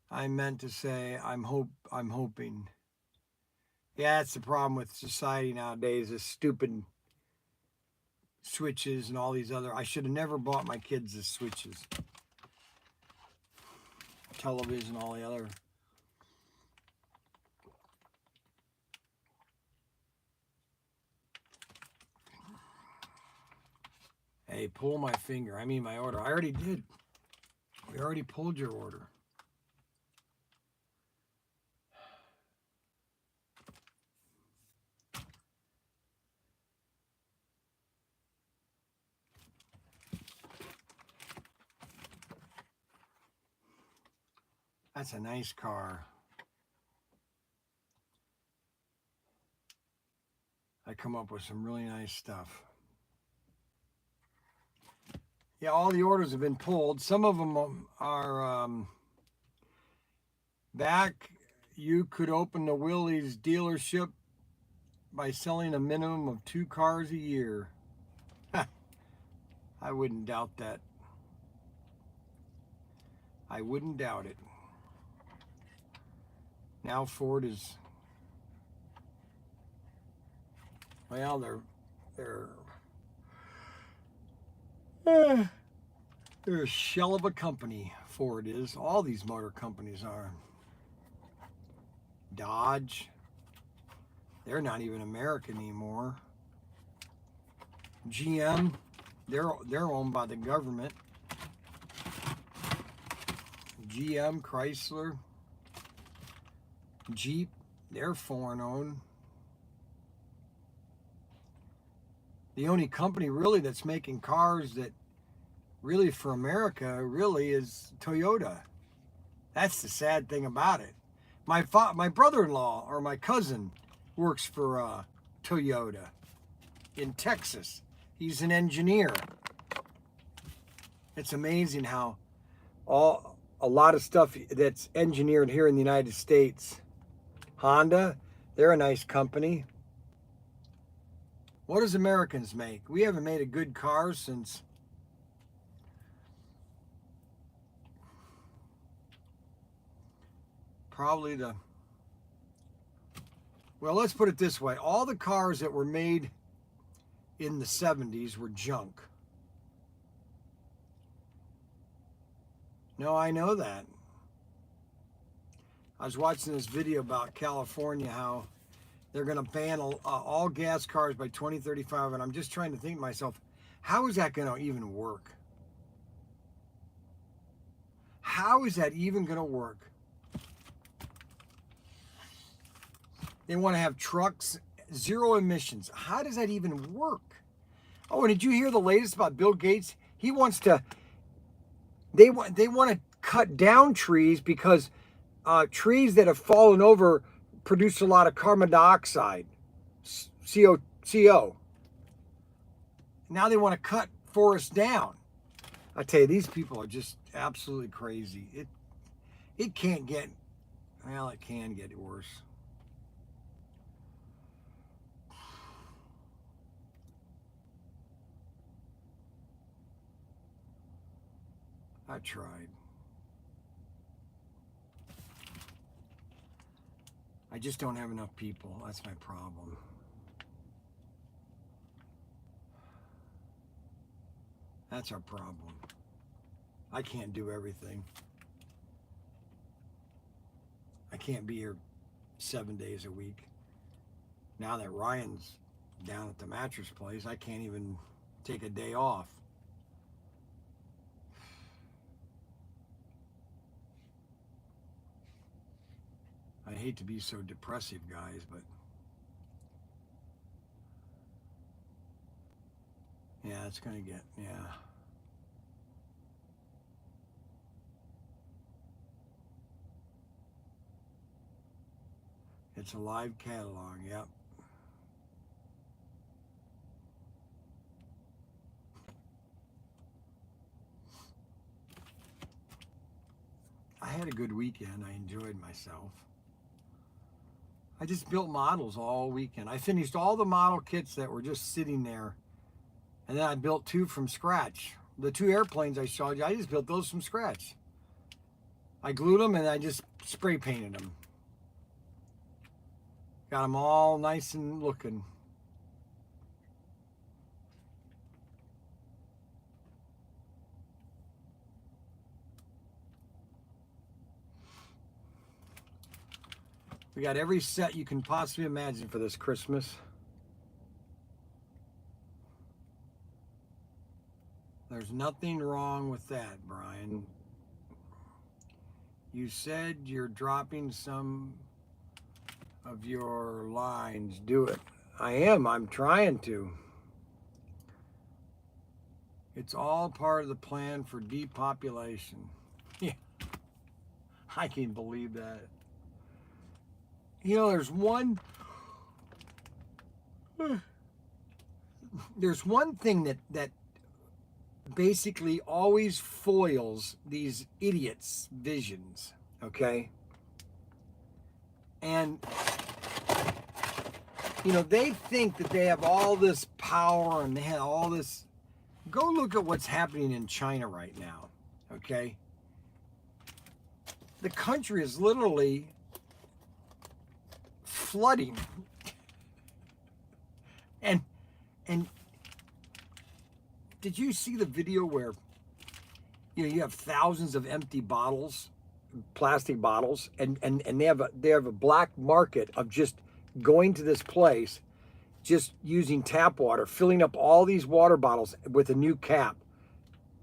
I meant to say I'm hoping. Yeah, that's the problem with society nowadays, is stupid Switches and all these other. I should have never bought my kids the Switches. Television, all the other. Hey, pull my finger. I mean my order. I already did. We already pulled your order. That's a nice car. I come up with some really nice stuff. Yeah, all the orders have been pulled. Some of them are back. You could open the Willys dealership by selling a minimum of 2 cars a year. I wouldn't doubt that. I wouldn't doubt it. Now Ford is, well, they're a shell of a company. Ford is. All these motor companies are. Dodge, they're not even American anymore. GM, they're owned by the government. GM, Chrysler, Jeep, they're foreign owned. The only company really that's making cars that really for America really is Toyota. That's the sad thing about it. My brother-in-law or my cousin works for Toyota in Texas. He's an engineer. It's amazing how a lot of stuff that's engineered here in the United States. Honda, they're a nice company. What does Americans make? We haven't made a good car since probably well, let's put it this way. All the cars that were made in the 70s were junk. No, I know that. I was watching this video about California, how they're going to ban all gas cars by 2035, and I'm just trying to think to myself, how is that going to even work? How is that even going to work? They want to have trucks, zero emissions. How does that even work? Oh, and did you hear the latest about Bill Gates? He wants to, they want to cut down trees because trees that have fallen over produce a lot of carbon dioxide, CO. Now they want to cut forests down. I tell you, these people are just absolutely crazy. It can't get, well, it can get worse. I tried. I just don't have enough people. That's my problem. That's our problem. I can't do everything. I can't be here 7 days a week. Now that Ryan's down at the mattress place, I can't even take a day off. I hate to be so depressive, guys, but yeah, it's gonna get, yeah. It's a live catalog, yep. I had a good weekend. I enjoyed myself. I just built models all weekend. I finished all the model kits that were just sitting there. And then I built 2 from scratch. The 2 airplanes I showed you, I just built those from scratch. I glued them and I just spray painted them. Got them all nice and looking. We got every set you can possibly imagine for this Christmas. There's nothing wrong with that, Brian. You said you're dropping some of your lines. Do it. I am. I'm trying to. It's all part of the plan for depopulation. Yeah. I can't believe that. You know, there's one thing that basically always foils these idiots' visions, okay? And, you know, they think that they have all this power and they have all this. Go look at what's happening in China right now, okay? The country is literally flooding. And did you see the video where, you know, you have thousands of empty bottles, plastic bottles, and they have a black market of just going to this place, just using tap water, filling up all these water bottles with a new cap.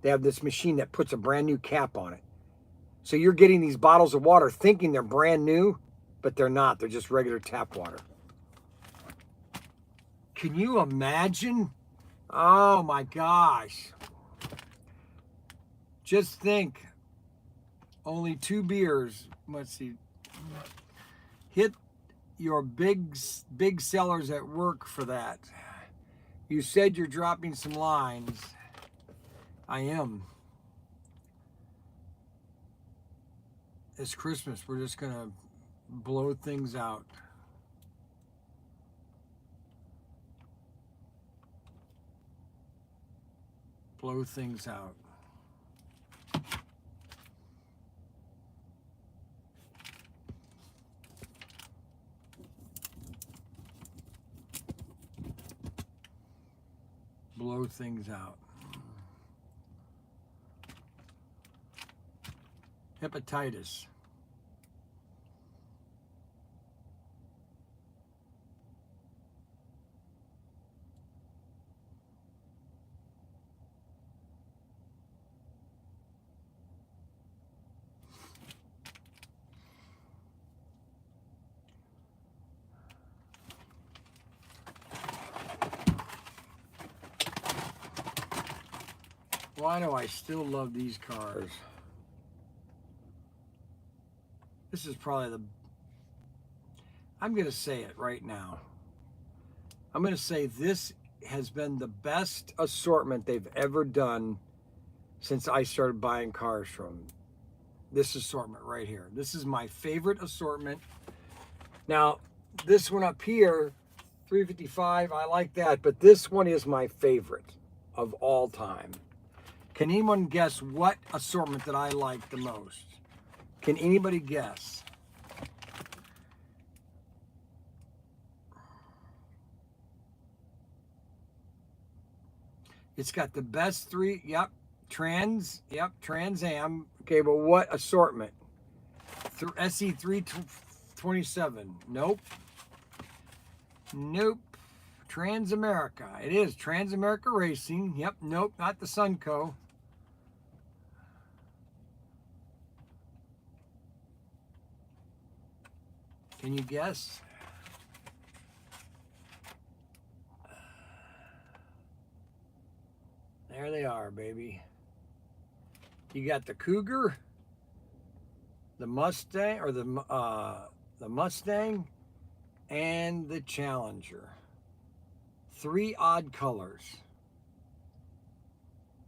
They have this machine that puts a brand new cap on it. So you're getting these bottles of water thinking they're brand new, but they're not. They're just regular tap water. Can you imagine? Oh my gosh. Just think, only 2 beers, let's see, Hit your big sellers at work for that. You said you're dropping some lines. I am. It's Christmas. We're just going to blow things out. Blow things out. Blow things out. Hepatitis. Why do I still love these cars? This is probably the... I'm going to say it right now. I'm going to say this has been the best assortment they've ever done since I started buying cars from. This assortment right here. This is my favorite assortment. Now, this one up here, 355, I like that, but this one is my favorite of all time. Can anyone guess what assortment that I like the most? Can anybody guess? It's got the best three, Trans Am. Okay, but what assortment? SE 327. Nope. Trans America. It is Trans America Racing. Yep, nope, not the Sunco. Can you guess? There they are, baby. You got the Cougar, the Mustang, or the Mustang, and the Challenger. 3 odd colors.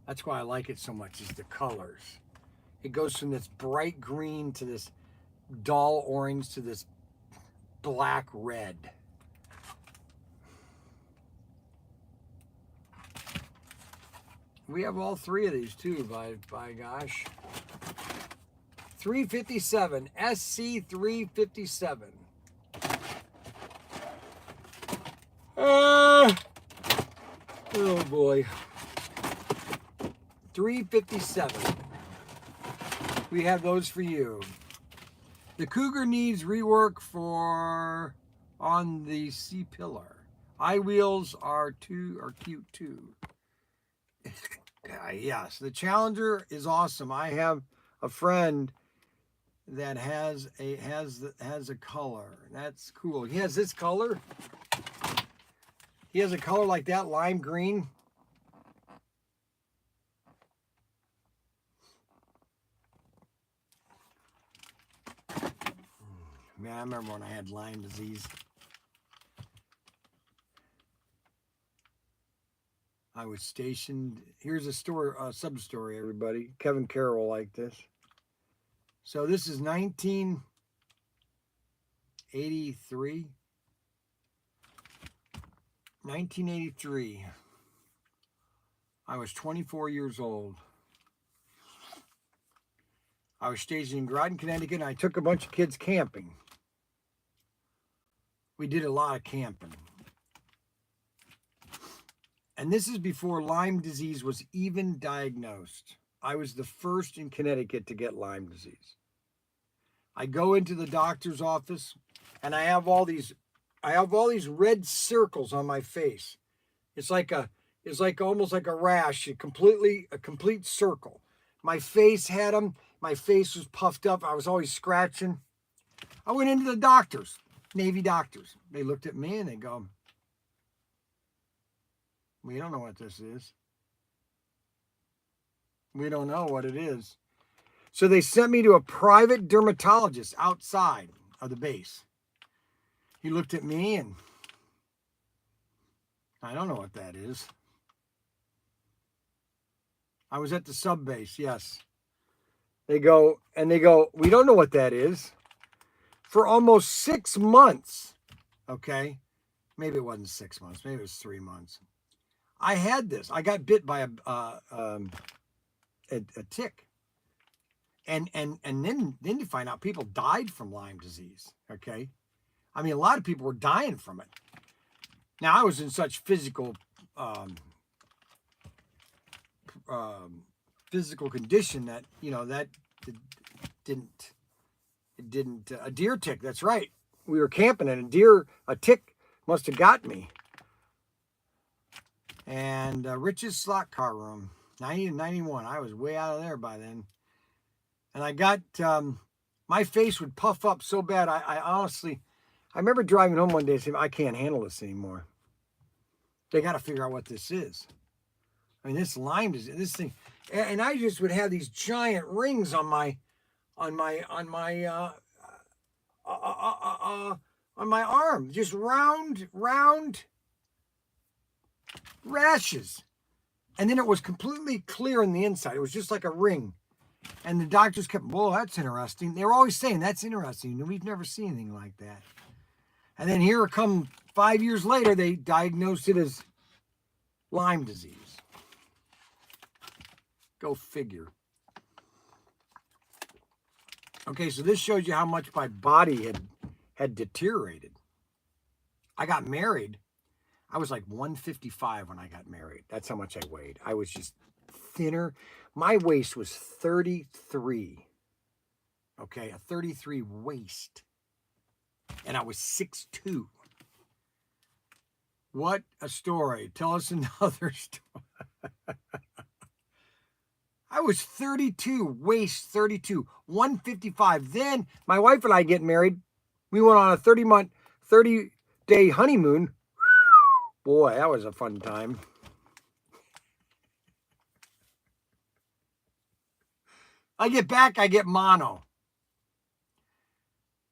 That's why I like it so much, is the colors. It goes from this bright green to this dull orange to this black red. We have all 3 of these too, by gosh. 357, SC 357. Oh boy. 357. We have those for you. The Cougar needs rework on the C-pillar. I-wheels are cute too. Yes, the Challenger is awesome. I have a friend that has a color. That's cool. He has this color. He has a color like that, lime green. Man, I remember when I had Lyme disease. I was stationed. Here's a story, sub-story, everybody. Kevin Carroll liked this. So this is 1983. 1983. I was 24 years old. I was stationed in Groton, Connecticut, and I took a bunch of kids camping. We did a lot of camping. And this is before Lyme disease was even diagnosed. I was the first in Connecticut to get Lyme disease. I go into the doctor's office and I have all these red circles on my face. It's like almost like a rash, a complete circle. My face had them. My face was puffed up. I was always scratching. I went into the doctors, Navy doctors. They looked at me and they go, "We don't know what this is. We don't know what it is." So they sent me to a private dermatologist outside of the base. He looked at me and I don't know what that is. I was at the sub base, yes. They go, we don't know what that is. For almost 6 months, okay? Maybe it wasn't 6 months. Maybe it was 3 months. I had this. I got bit by a tick. And then you find out people died from Lyme disease, okay? I mean, a lot of people were dying from it. Now, I was in such physical condition that, that didn't a deer tick, that's right. We were camping and a tick must have got me. And Rich's slot car room, 90 to 91. I was way out of there by then. And I got, my face would puff up so bad. I honestly, I remember driving home one day and saying, I can't handle this anymore. They got to figure out what this is. I mean, this Lyme disease, this thing. And I just would have these giant rings on my arm, just round rashes. And then it was completely clear on the inside. It was just like a ring. And the doctors kept, whoa, that's interesting. They were always saying, that's interesting. We've never seen anything like that. And then here come 5 years later, they diagnosed it as Lyme disease. Go figure. Okay, so this shows you how much my body had deteriorated. I got married. I was like 155 when I got married. That's how much I weighed. I was just thinner. My waist was 33. Okay, a 33 waist. And I was 6'2". What a story. Tell us another story. I was 32, waist 32, 155. Then my wife and I get married. We went on a 30-day honeymoon. Boy, that was a fun time. I get back, I get mono.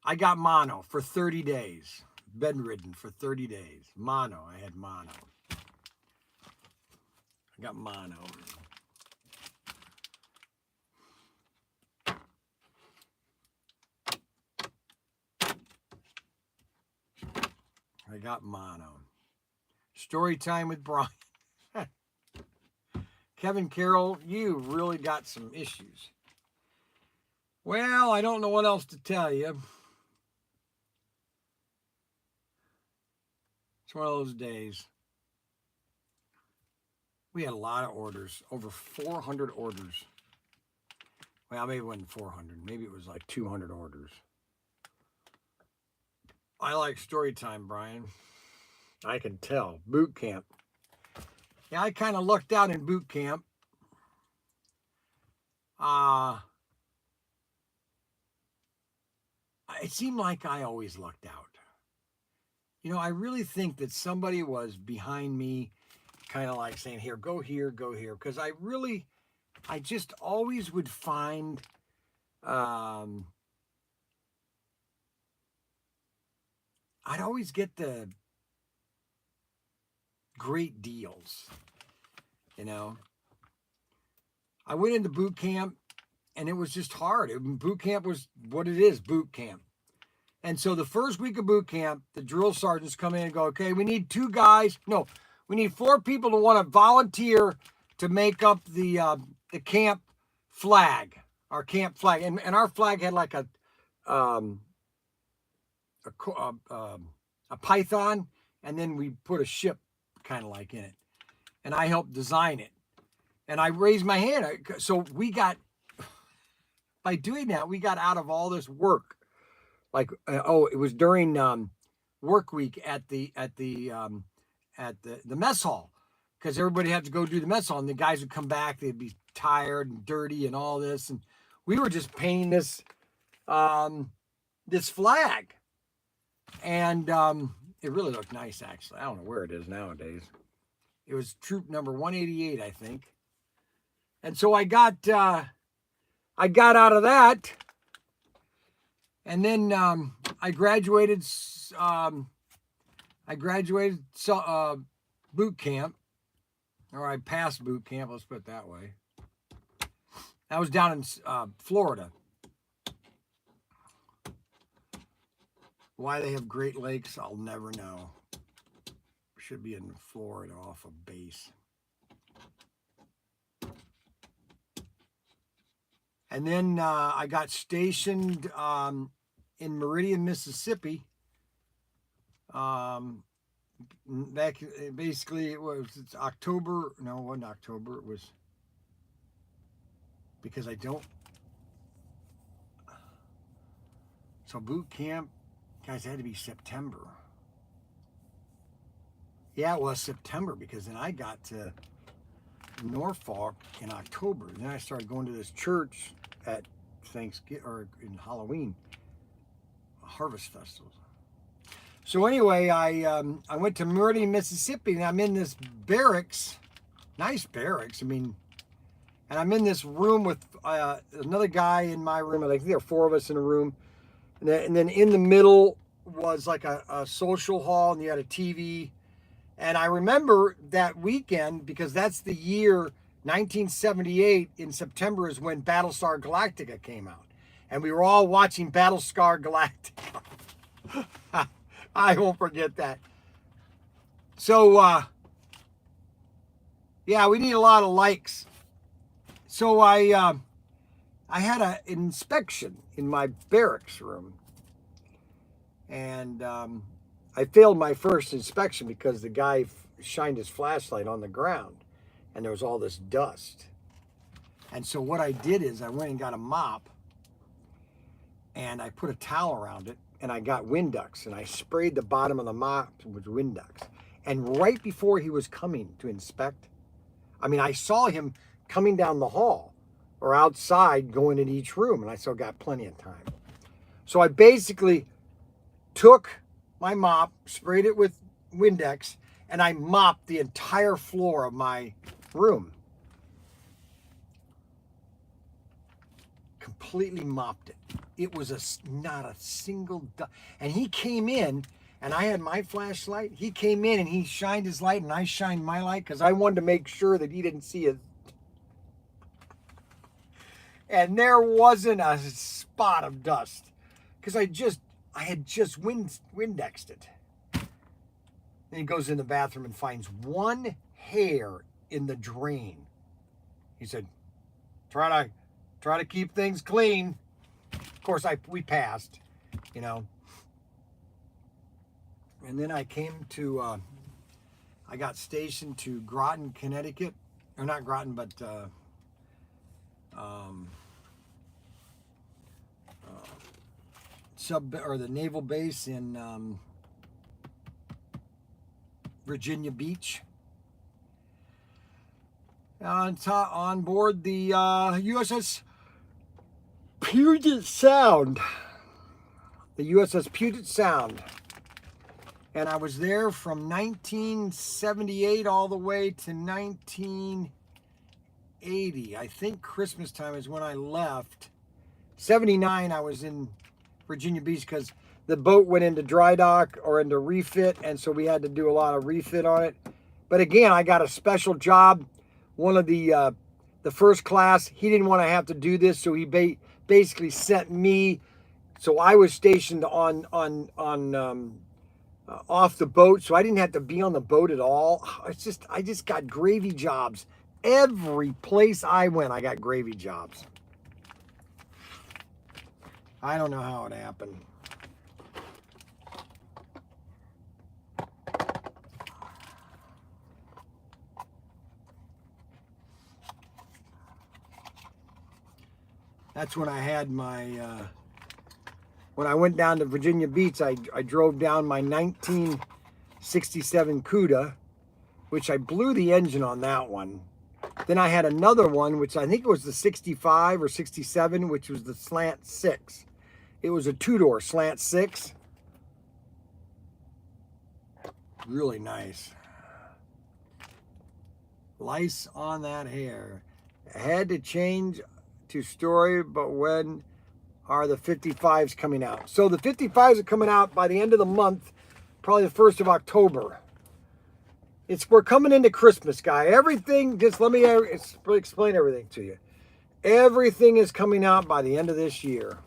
I got mono for 30 days. Bedridden for 30 days. Mono, I had mono. I got mono. I got mono. Story time with Bryan. Kevin Carroll, you really got some issues. Well, I don't know what else to tell you. It's one of those days. We had a lot of orders, over 400 orders. Well, maybe it wasn't 400. Maybe it was like 200 orders. I like story time, Bryan. I can tell. Boot camp. Yeah, I kind of lucked out in boot camp. It seemed like I always lucked out. I really think that somebody was behind me, kind of like saying, here, go here, go here. Because I just always would find, I'd always get the great deals, I went into boot camp and it was just hard. Boot camp was what it is, boot camp. And so the first week of boot camp, the drill sergeants come in and go, okay, we need 2 guys. No, we need 4 people to want to volunteer to make up the camp flag, our camp flag. And our flag had like a python, and then we put a ship kind of like in it. And I helped design it. And I raised my hand. So by doing that, we got out of all this work. Like, it was during work week at the mess hall, because everybody had to go do the mess hall, and the guys would come back, they'd be tired and dirty and all this, and we were just painting this flag, and it really looked nice, actually. I don't know where it is nowadays. It was troop number 188, I think. And so I got out of that. And then I graduated. Boot camp, or I passed boot camp. Let's put it that way. I was down in Florida. Why they have Great Lakes, I'll never know. Should be in Florida off of base. And then I got stationed in Meridian, Mississippi. Back basically it's October. No, it wasn't October. It was because I don't. So boot camp, guys, it had to be September. Yeah, it was September because then I got to Norfolk in October. Then I started going to this church at Thanksgiving or in Halloween, Harvest Festival. So anyway, I went to Meridian, Mississippi, and I'm in this barracks, nice barracks. I mean, and I'm in this room with another guy in my room. Like there are 4 of us in a room, and then in the middle was like a social hall, and you had a TV. And I remember that weekend because that's the year 1978 in September is when Battlestar Galactica came out. And we were all watching Battlestar Galactica. I won't forget that. So, yeah, we need a lot of likes. So I had an inspection in my barracks room. And I failed my first inspection because the guy shined his flashlight on the ground and there was all this dust. And so what I did is I went and got a mop and I put a towel around it and I got Windex and I sprayed the bottom of the mop with Windex. And right before he was coming to inspect, I mean, I saw him coming down the hall or outside going in each room and I still got plenty of time. So I basically took my mop, sprayed it with Windex, and I mopped the entire floor of my room. Completely mopped it. It was not a single dust. And he came in, and I had my flashlight. He came in, and he shined his light, and I shined my light, because I wanted to make sure that he didn't see it. And there wasn't a spot of dust, because I had just Windexed it. Then he goes in the bathroom and finds one hair in the drain. He said, try to keep things clean. Of course, we passed, you know. And then I came to, I got stationed to Groton, Connecticut. Or not Groton, but the naval base in Virginia Beach. On board the USS Puget Sound. The USS Puget Sound. And I was there from 1978 all the way to 1980. I think Christmas time is when I left. 79 I was in Virginia Beach because the boat went into dry dock or into refit, and so we had to do a lot of refit on it. But again, I got a special job. One of the first class, he didn't want to have to do this, so he basically sent me. So I was stationed on off the boat, so I didn't have to be on the boat at all. I just got gravy jobs. Every place I went, I got gravy jobs. I don't know how it happened. That's when I had my, when I went down to Virginia Beach, I drove down my 1967 Cuda, which I blew the engine on that one. Then I had another one, which I think it was the 65 or 67, which was the Slant 6. It was a 2-door Slant 6. Really nice. Lice on that hair. I had to change to story, but when are the 55s coming out. So the 55s are coming out by the end of the month, probably the 1st of October. We're coming into Christmas, guy. Everything, just let me explain everything to you. Everything is coming out by the end of this year.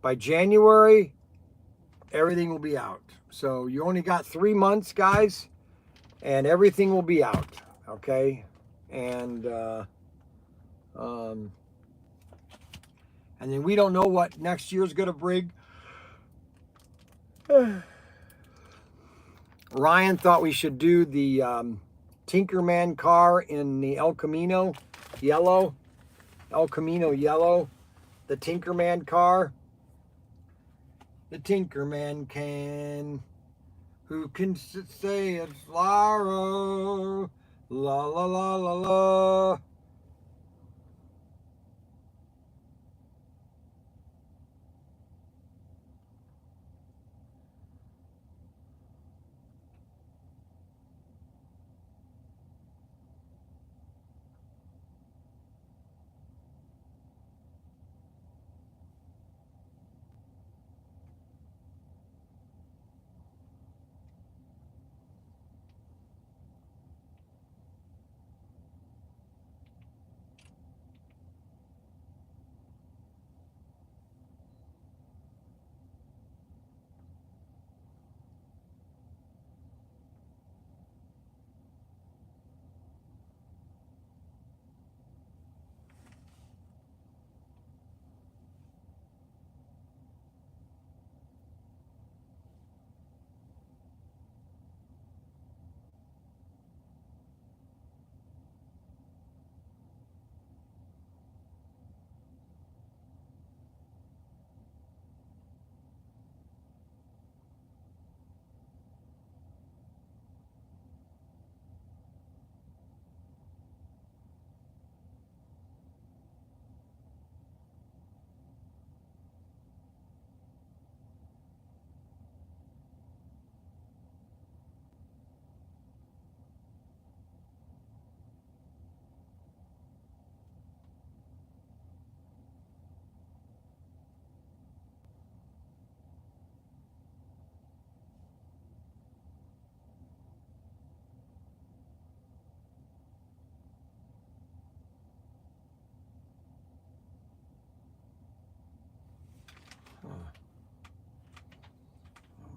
By January, everything will be out. So you only got 3 months, guys, and everything will be out, okay? And then we don't know what next year's going to bring. Ryan thought we should do the Tinkerman car in the El Camino yellow. El Camino yellow. The Tinkerman car. The Tinkerman can. Who can say it's Lara? La la la la la.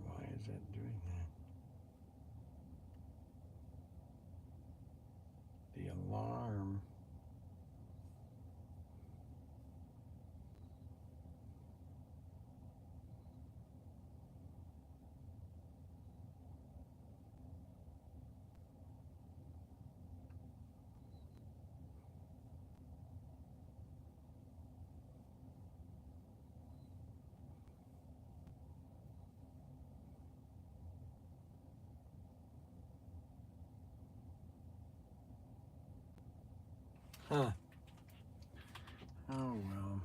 Why is that doing that? The alarm. Huh. Oh, well.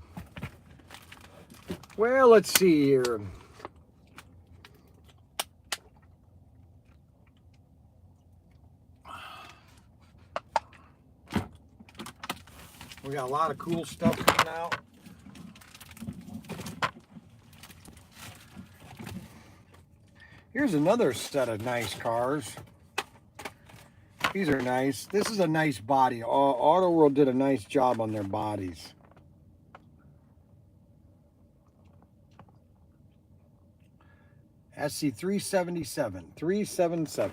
Well, let's see here. We got a lot of cool stuff coming out. Here's another set of nice cars. These are nice. This is a nice body. Auto World did a nice job on their bodies. SC 377. 377.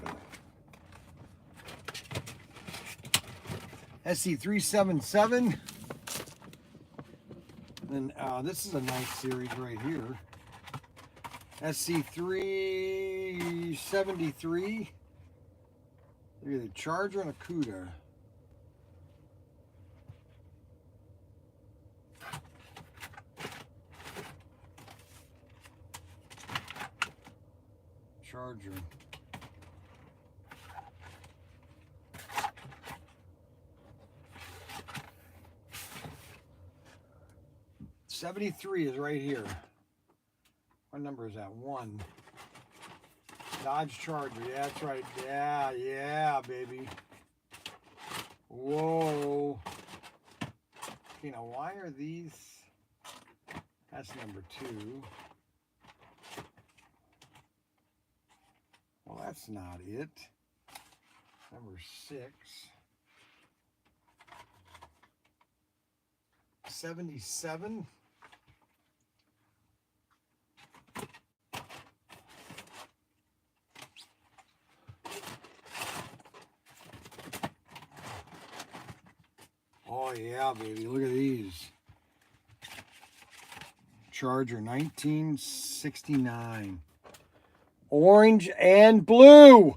SC 377. And this is a nice series right here. SC 373. Look at the Charger and a CUDA. Charger. '73 is right here. What number is that? 1. Dodge Charger. Yeah, that's right. Yeah, baby. Whoa. Okay, now why are these? That's number 2. Well, that's not it. Number 6. 77. Oh yeah, baby, look at these. Charger 1969. Orange and blue.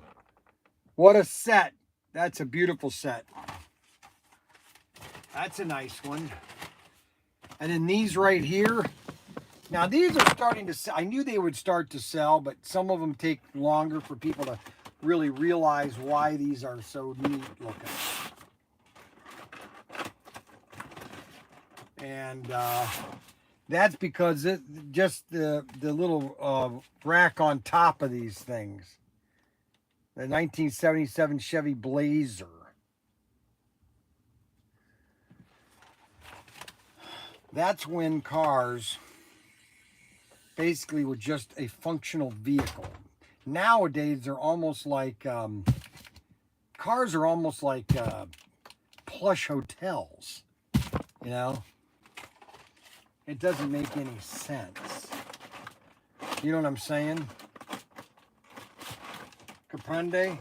What a set. That's a beautiful set. That's a nice one. And then these right here. Now these are starting to sell. I knew they would start to sell, but some of them take longer for people to really realize why these are so neat looking. And that's because just the little rack on top of these things. The 1977 Chevy Blazer. That's when cars basically were just a functional vehicle. Nowadays, they're almost like, cars are almost like plush hotels, you know? It doesn't make any sense. You know what I'm saying? Comprende?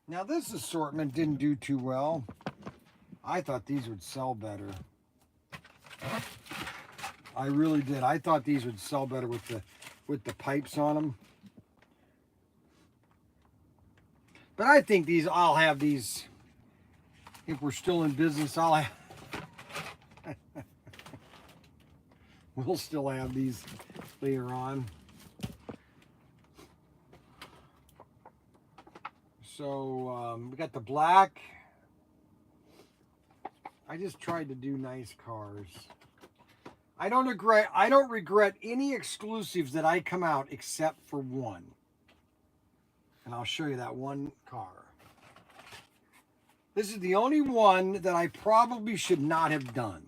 Now this assortment didn't do too well. I thought these would sell better. I really did. I thought these would sell better with the pipes on them. But I think these, I'll have these, if we're still in business, I'll have, we'll still have these later on. So we got the black. I just tried to do nice cars. I don't regret any exclusives that I come out except for one. And I'll show you that one car. This is the only one that I probably should not have done.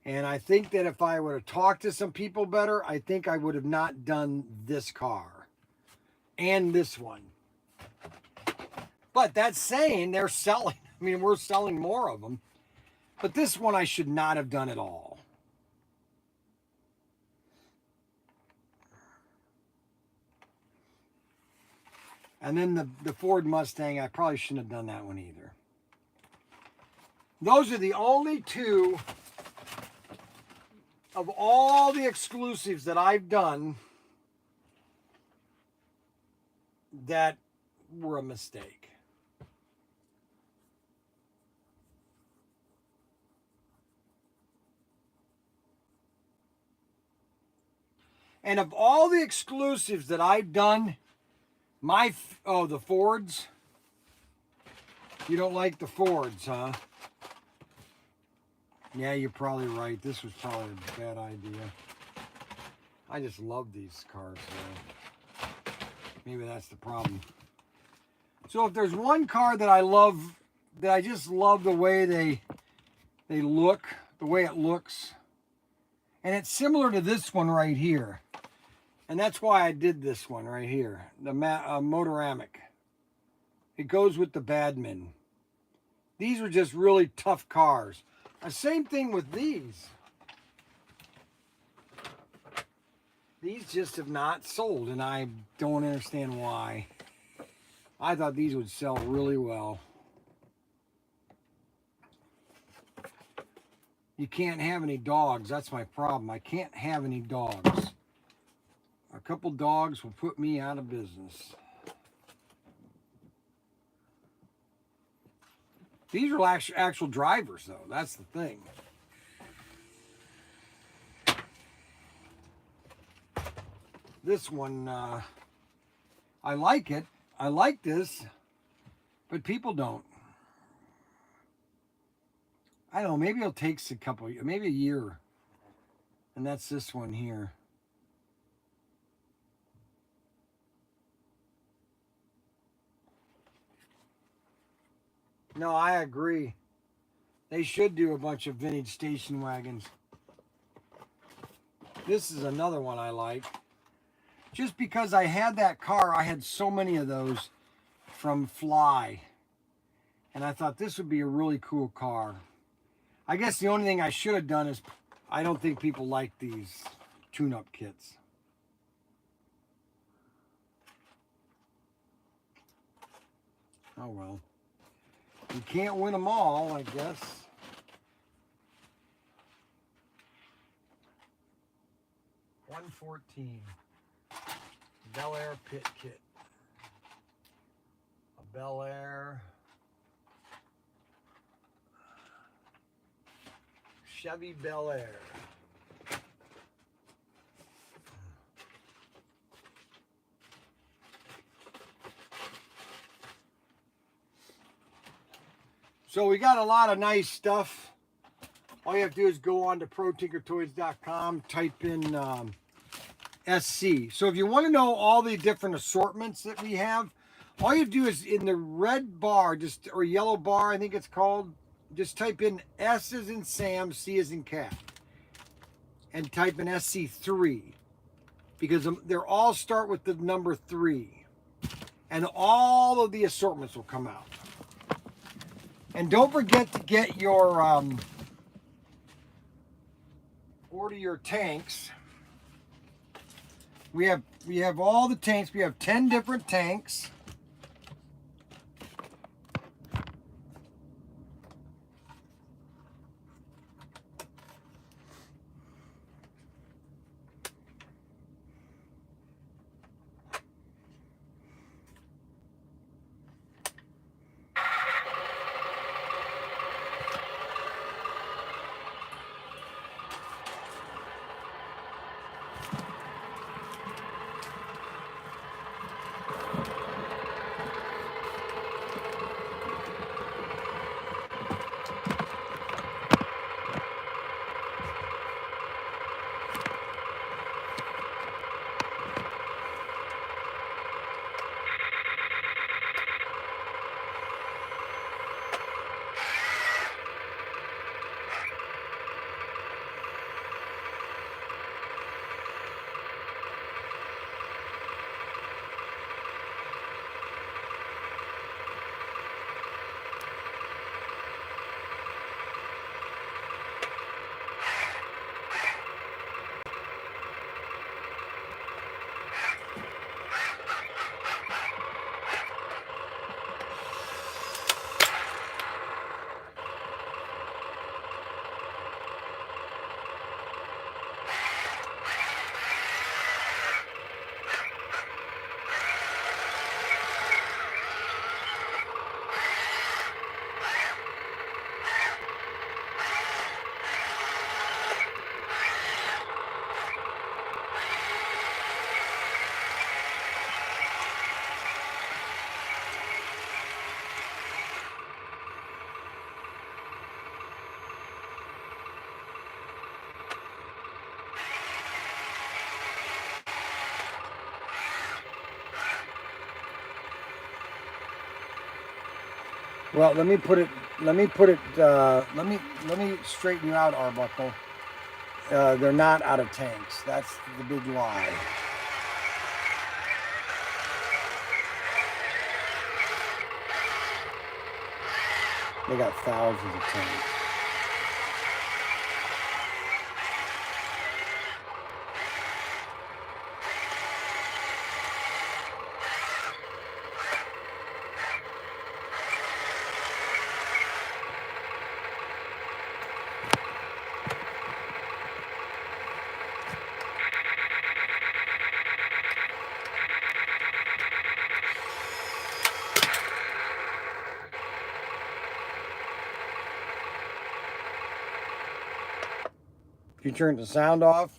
And I think that if I would have talked to some people better, I think I would have not done this car. And this one. But that's saying they're selling. I mean, we're selling more of them. But this one I should not have done at all. And then the Ford Mustang, I probably shouldn't have done that one either. Those are the only two of all the exclusives that I've done that were a mistake. And of all the exclusives that I've done, the Fords. You don't like the Fords, huh? Yeah, you're probably right. This was probably a bad idea. I just love these cars, though. Maybe that's the problem. So if there's one car that I love, that I just love the way they look, the way it looks. And it's similar to this one right here. And that's why I did this one right here, the Motoramic. It goes with the Badman. These are just really tough cars. The same thing with these. These just have not sold, and I don't understand why. I thought these would sell really well. You can't have any dogs. That's my problem. I can't have any dogs. A couple dogs will put me out of business. These are actual drivers, though. That's the thing. This one, I like it. I like this, but people don't. I don't know. Maybe it'll take a couple, maybe a year. And that's this one here. No, I agree. They should do a bunch of vintage station wagons. This is another one I like. Just because I had that car, I had so many of those from Fly. And I thought this would be a really cool car. I guess the only thing I should have done is, I don't think people like these tune-up kits. Oh well. You can't win them all, I guess. $114. Bel Air pit kit. A Bel Air. Chevy Bel Air. So we got a lot of nice stuff. All you have to do is go on to ProTinkerToys.com, type in SC. So if you want to know all the different assortments that we have, all you have to do is in the red bar, just or yellow bar, I think it's called, just type in S as in Sam, C as in cat, and type in SC3, because they're all start with the number 3, and all of the assortments will come out. And don't forget to get your order your tanks. We have all the tanks. We have 10 different tanks. Well, let me straighten you out, Arbuckle. They're not out of tanks. That's the big lie. They got thousands of tanks. You turn the sound off.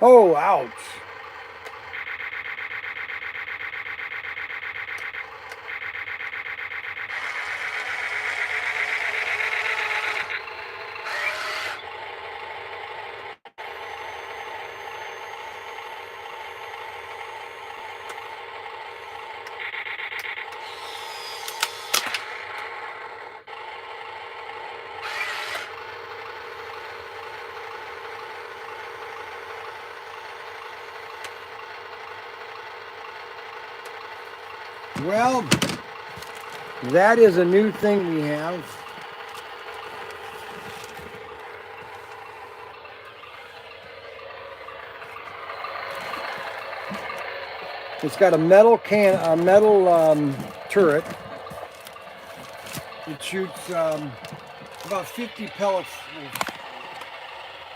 Oh, ouch. Well, that is a new thing we have. It's got a metal turret. It shoots about 50 pellets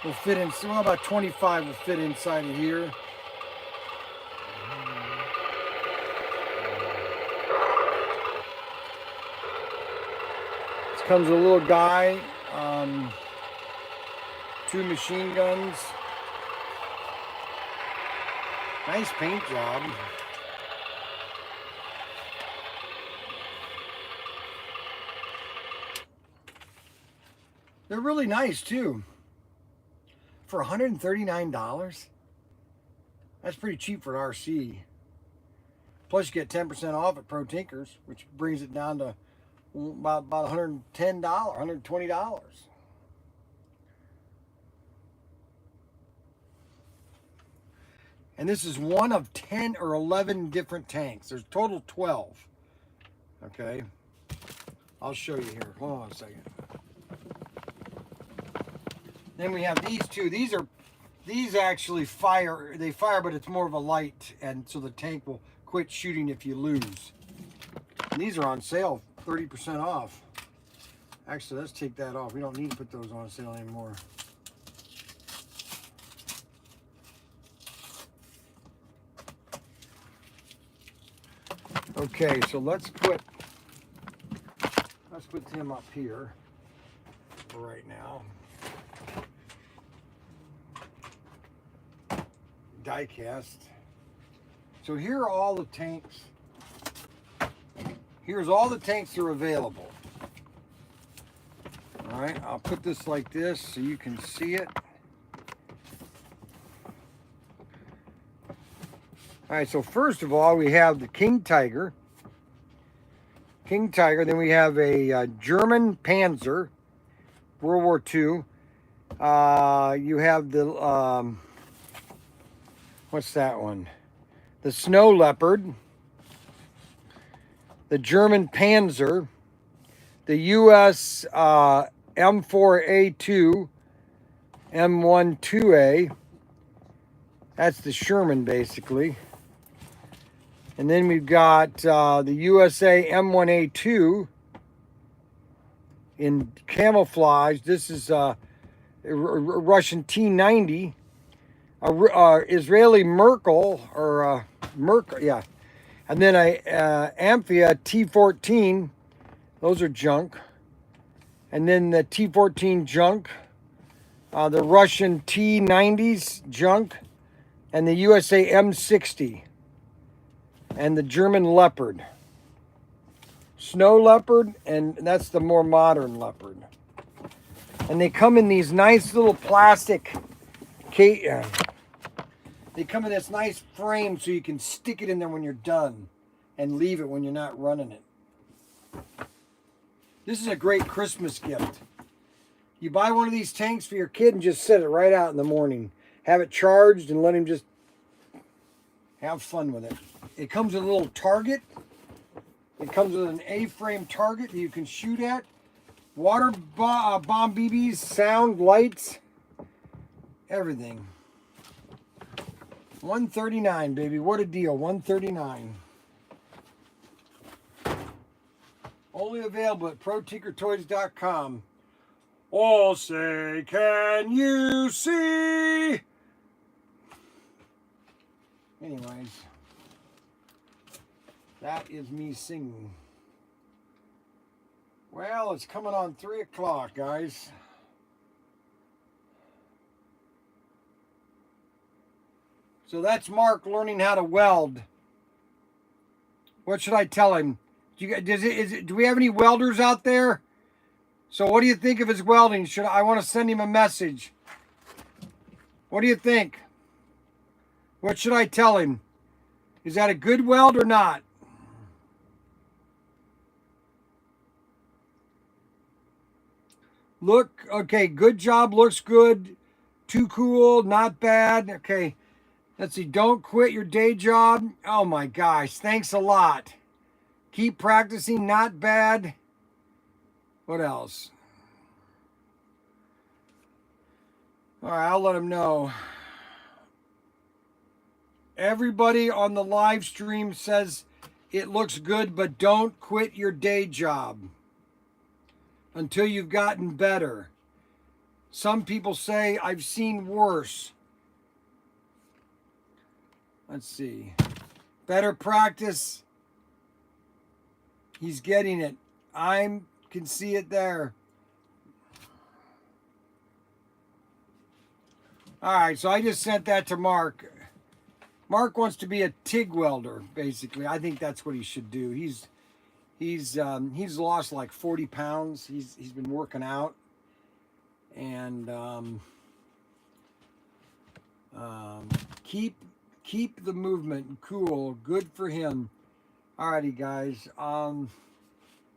will fit in. Well, about 25 will fit inside of here. This comes with a little guy, 2 machine guns. Nice paint job. They're really nice too. For $139, that's pretty cheap for an RC. Plus you get 10% off at ProTinkers, which brings it down to about $110, $120. And this is one of 10 or 11 different tanks. There's total 12. Okay. I'll show you here. Hold on a second. Then we have these two. These actually fire. They fire, but it's more of a light, and so the tank will quit shooting if you lose. And these are on sale, 30% off. Actually, let's take that off. We don't need to put those on sale anymore. Okay, so let's put him up here for right now. Die cast. So here are all the tanks. Here's all the tanks that are available. All right, I'll put this like this so you can see it. All right, so first of all, we have the King Tiger. Then we have a German Panzer, World War II. You have the, what's that one? The Snow Leopard, the German Panzer, the US M4A2, M12A. That's the Sherman, basically. And then we've got the USA M1A2 in camouflage. This is a Russian T90. Israeli Merkel, or Merkel, yeah. And then a Amphia T14. Those are junk. And then the T14 junk. The Russian T90s junk. And the USA M60. And the German Leopard. Snow Leopard, and that's the more modern Leopard. And they come in these nice little plastic they come in this nice frame so you can stick it in there when you're done and leave it when you're not running it. This is a great Christmas gift. You buy one of these tanks for your kid and just set it right out in the morning. Have it charged and let him just have fun with it. It comes with a little target. It comes with an A-frame target that you can shoot at. Water bomb BBs, sound, lights, everything. $139, baby. What a deal. $139. Only available at ProTinkerToys.com. Oh, say, can you see? Anyways, that is me singing. Well, it's coming on 3 o'clock, guys. So that's Mark learning how to weld. What should I tell him? Do we have any welders out there? So what do you think of his welding? I want to send him a message. What do you think? What should I tell him? Is that a good weld or not? Look, okay, good job, looks good. Too cool, not bad. Okay, let's see, don't quit your day job. Oh my gosh, thanks a lot. Keep practicing, not bad. What else? All right, I'll let him know. Everybody on the live stream says it looks good, but don't quit your day job until you've gotten better. Some people say I've seen worse. Let's see. Better practice. He's getting it. I can see it there. All right, so I just sent that to Mark. Mark wants to be a TIG welder, basically. I think that's what he should do. He's lost like 40 pounds. He's been working out, and keep the movement cool. Good for him. Alrighty, guys.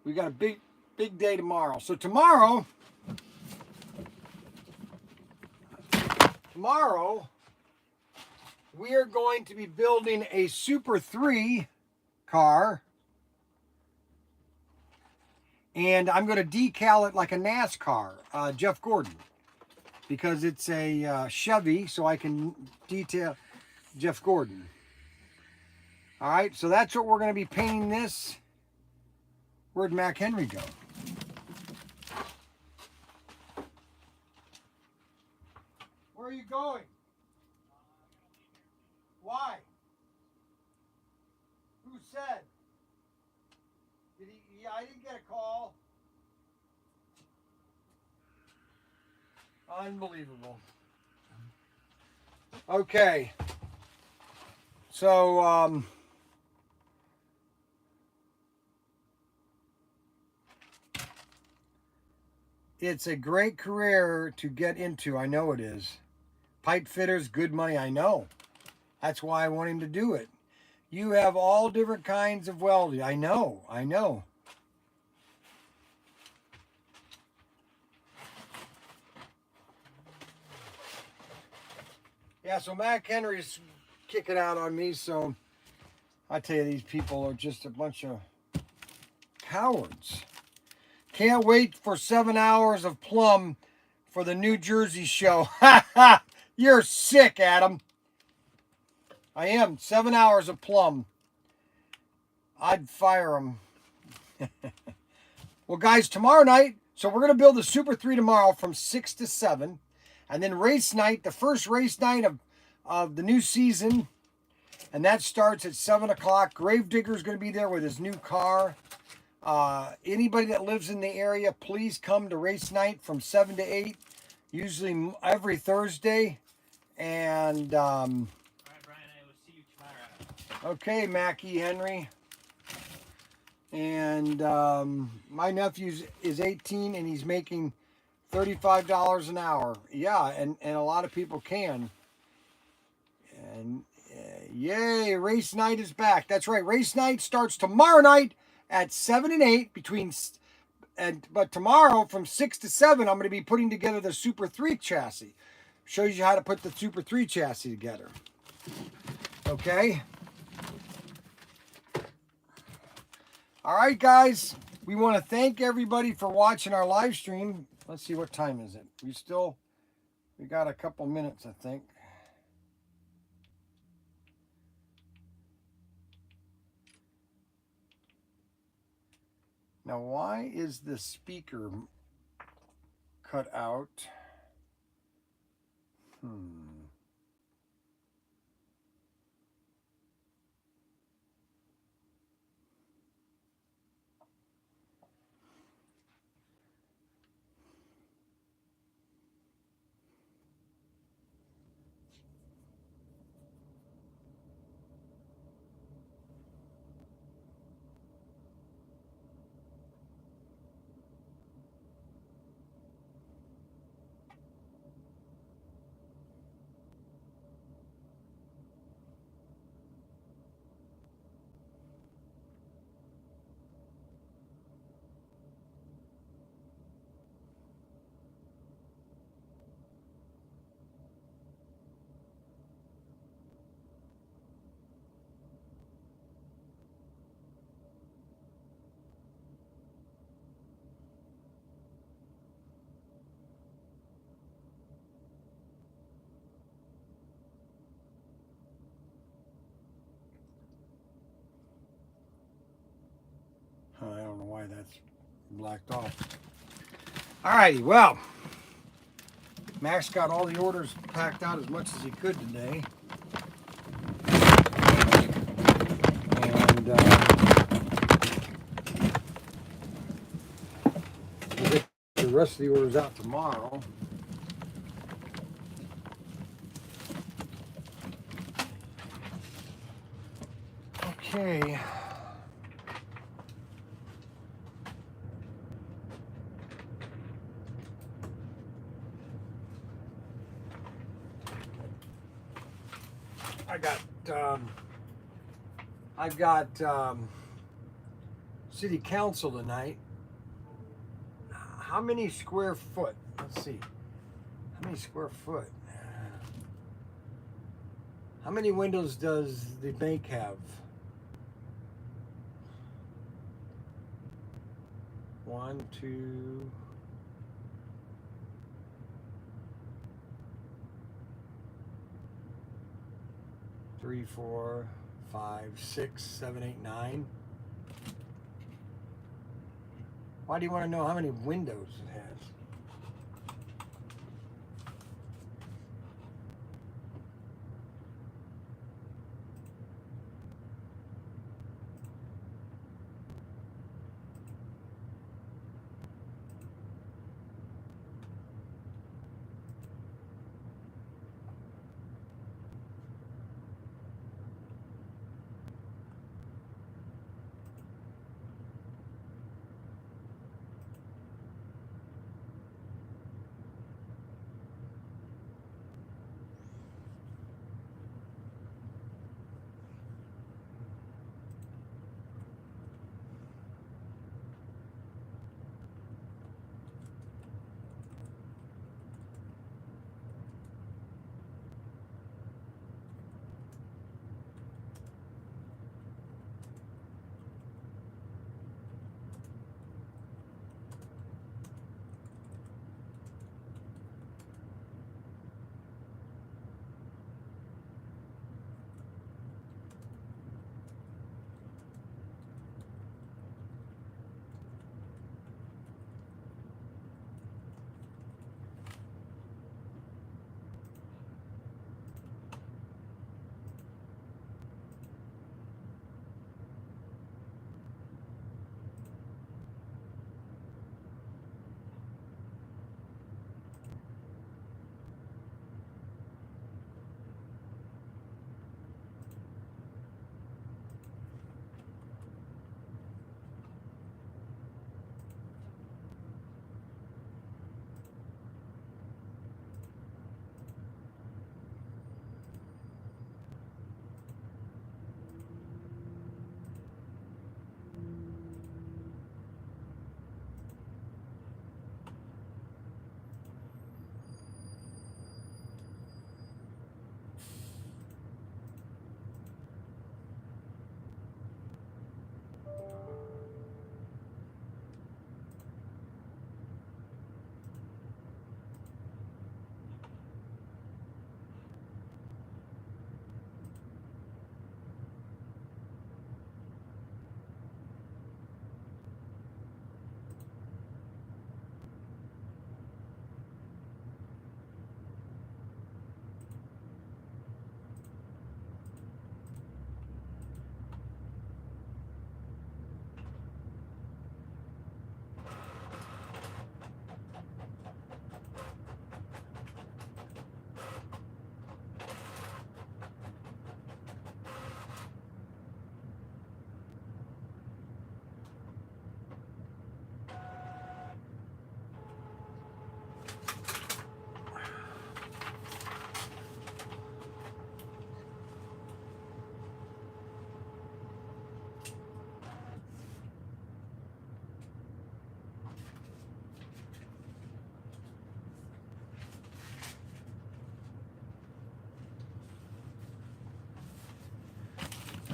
We got a big day tomorrow. So tomorrow we are going to be building a Super 3 car. And I'm going to decal it like a NASCAR, Jeff Gordon, because it's a Chevy, so I can detail Jeff Gordon. All right, so that's what we're going to be painting this. Where'd Mac Henry go? Where are you going? Why? Who said? Yeah, I didn't get a call. Unbelievable. Okay. So, it's a great career to get into. I know it is. Pipe fitters, good money. I know. That's why I want him to do it. You have all different kinds of welding. I know. Yeah, so Mac Henry's kicking out on me, so I tell you, these people are just a bunch of cowards. Can't wait for 7 hours of Plum for the New Jersey show. Ha ha! You're sick, Adam. I am. 7 hours of Plum. I'd fire him. Well, guys, tomorrow night, so we're going to build the Super 3 tomorrow from 6 to 7. And then race night, the first race night of the new season. And that starts at 7 o'clock. Gravedigger's going to be there with his new car. Anybody that lives in the area, please come to race night from 7 to 8. Usually every Thursday. And, Brian, I will see you tomorrow. Okay, Mackie Henry. And my nephew is 18 and he's making $35 an hour. Yeah, and a lot of people can. And yay, race night is back. That's right. Race night starts tomorrow night at 7 and 8 but tomorrow from 6 to 7 I'm going to be putting together the Super 3 chassis. Shows you how to put the Super 3 chassis together. Okay? All right, guys. We want to thank everybody for watching our live stream. Let's see, what time is it? We got a couple minutes, I think. Now, why is the speaker cut out? why that's blacked off. Alrighty, well, Max got all the orders packed out as much as he could today. And we'll get the rest of the orders out tomorrow. Okay. I've got city council tonight. How many square foot? Let's see. How many square foot? How many windows does the bank have? 1, 2, 3, 4, 5, 6, 7, 8, 9. Why do you want to know how many windows it has?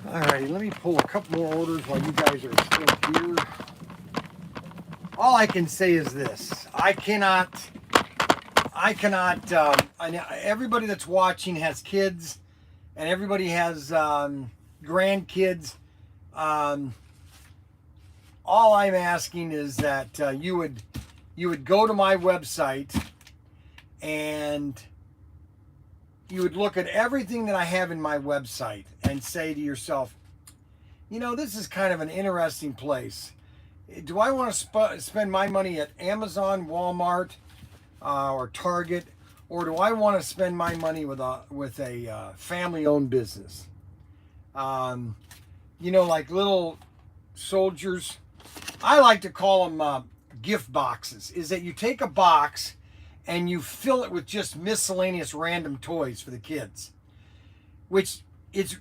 Alrighty, let me pull a couple more orders while you guys are still here. All I can say is this. I cannot, I know everybody that's watching has kids and everybody has grandkids. All all I'm asking is that you would go to my website and you would look at everything that I have in my website and say to yourself, you know, this is kind of an interesting place. Do I want to spend my money at Amazon, Walmart, or Target, or do I want to spend my money with a family-owned business? You know, like little soldiers. I like to call them gift boxes. Is that you take a box and you fill it with just miscellaneous random toys for the kids, which is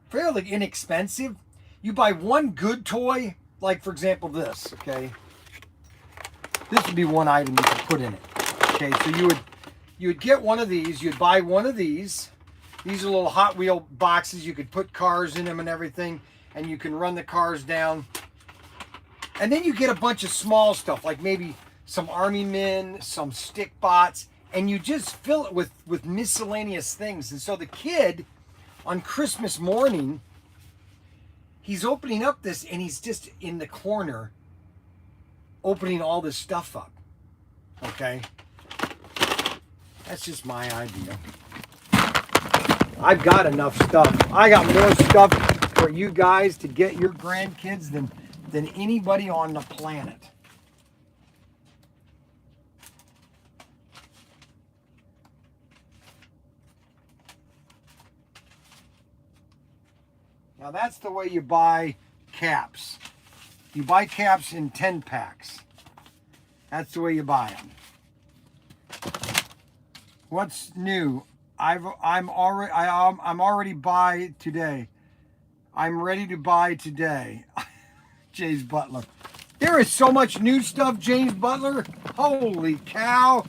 fairly inexpensive. You buy one good toy, like for example this, okay? This would be one item you could put in it. Okay, so you would get one of these, you'd buy one of these. These are little Hot Wheel boxes, you could put cars in them and everything, and you can run the cars down. And then you get a bunch of small stuff, like maybe some army men, some stick bots, and you just fill it with miscellaneous things. And so the kid on Christmas morning, he's opening up this and he's just in the corner opening all this stuff up. Okay? That's just my idea. I've got enough stuff. I got more stuff for you guys to get your grandkids than anybody on the planet. Now that's the way you buy caps. You buy caps in 10 packs. That's the way you buy them. What's new? I'm already buy today. I'm ready to buy today. James Butler. There is so much new stuff, James Butler. Holy cow.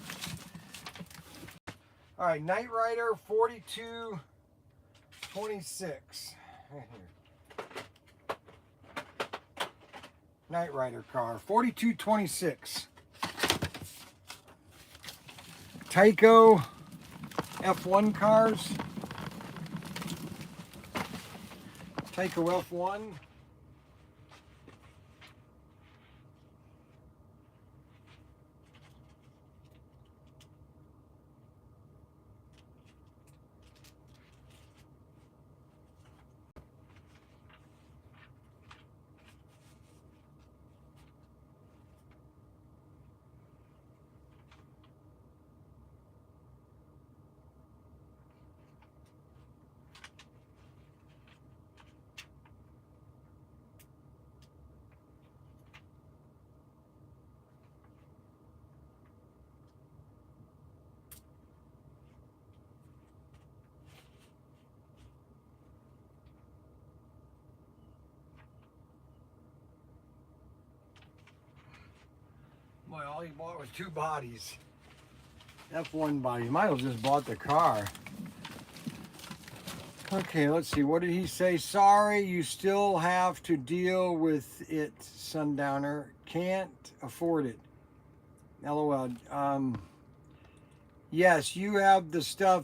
All right, Knight Rider 4226. Knight Rider car 4226. Tyco F1 cars. Tyco F1. Boy, all he bought was 2 bodies. F1 body. Might have just bought the car. Okay, let's see. What did he say? Sorry, you still have to deal with it, Sundowner. Can't afford it. LOL. Yes, you have the stuff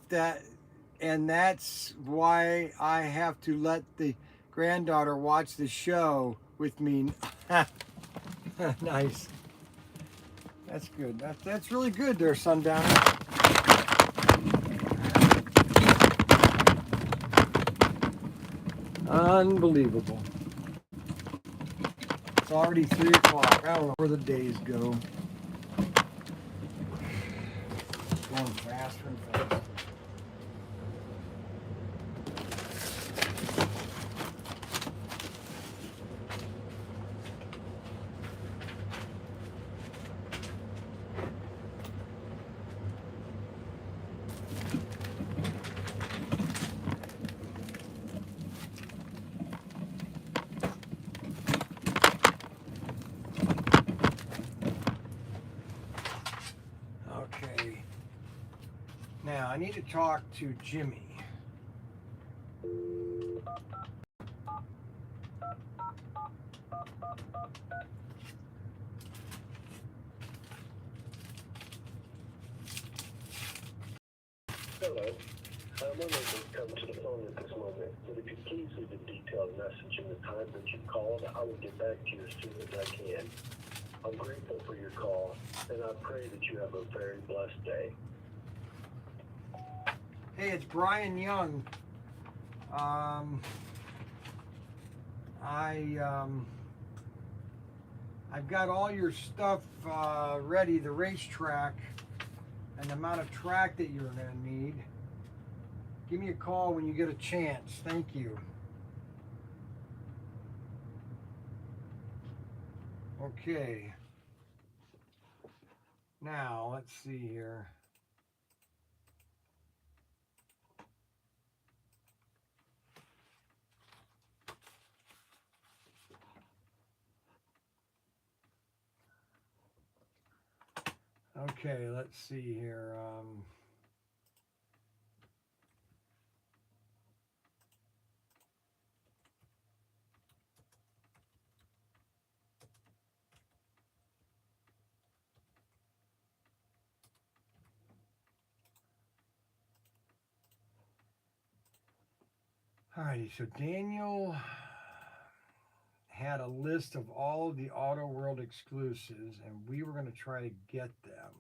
and that's why I have to let the granddaughter watch the show with me. Nice. That's good. That's really good there, Sundowner. Unbelievable. It's already 3 o'clock. I don't know where the days go. Going faster and faster. Okay. Now I need to talk to Jimmy. Hello. I'm unable to come to the phone at this moment, but if you please leave a detailed message in the time that you called, I will get back to you as soon as I can. I'm grateful for your call, and I pray that you have a very blessed day. Hey, it's Bryan Young. I've got all your stuff ready, the racetrack and the amount of track that you're going to need. Give me a call when you get a chance. Thank you. Okay. Now, let's see here. Okay, let's see here. Alrighty, so Daniel had a list of all of the Auto World exclusives, and we were going to try to get them.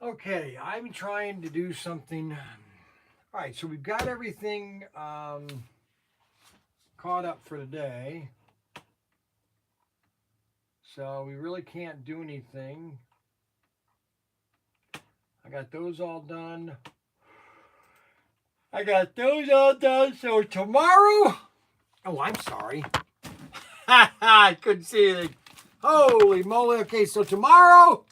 Okay, I'm trying to do something. All right, so we've got everything caught up for today. So we really can't do anything. I got those all done. So tomorrow, oh, I'm sorry. I couldn't see anything. Holy moly. Okay, so tomorrow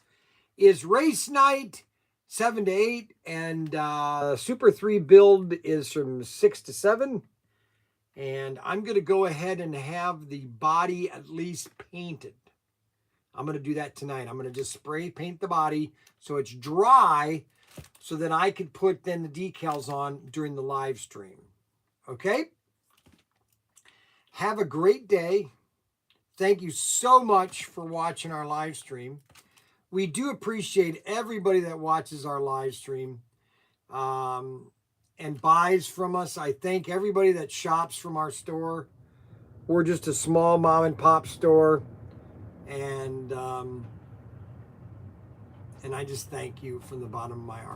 is race night, 7 to 8, and Super 3 build is from 6 to 7. And I'm going to go ahead and have the body at least painted. I'm going to do that tonight. I'm going to just spray paint the body so it's dry so that I could put then the decals on during the live stream. Okay? Have a great day. Thank you so much for watching our live stream. We do appreciate everybody that watches our live stream and buys from us. I thank everybody that shops from our store. We're just a small mom and pop store. And I just thank you from the bottom of my heart.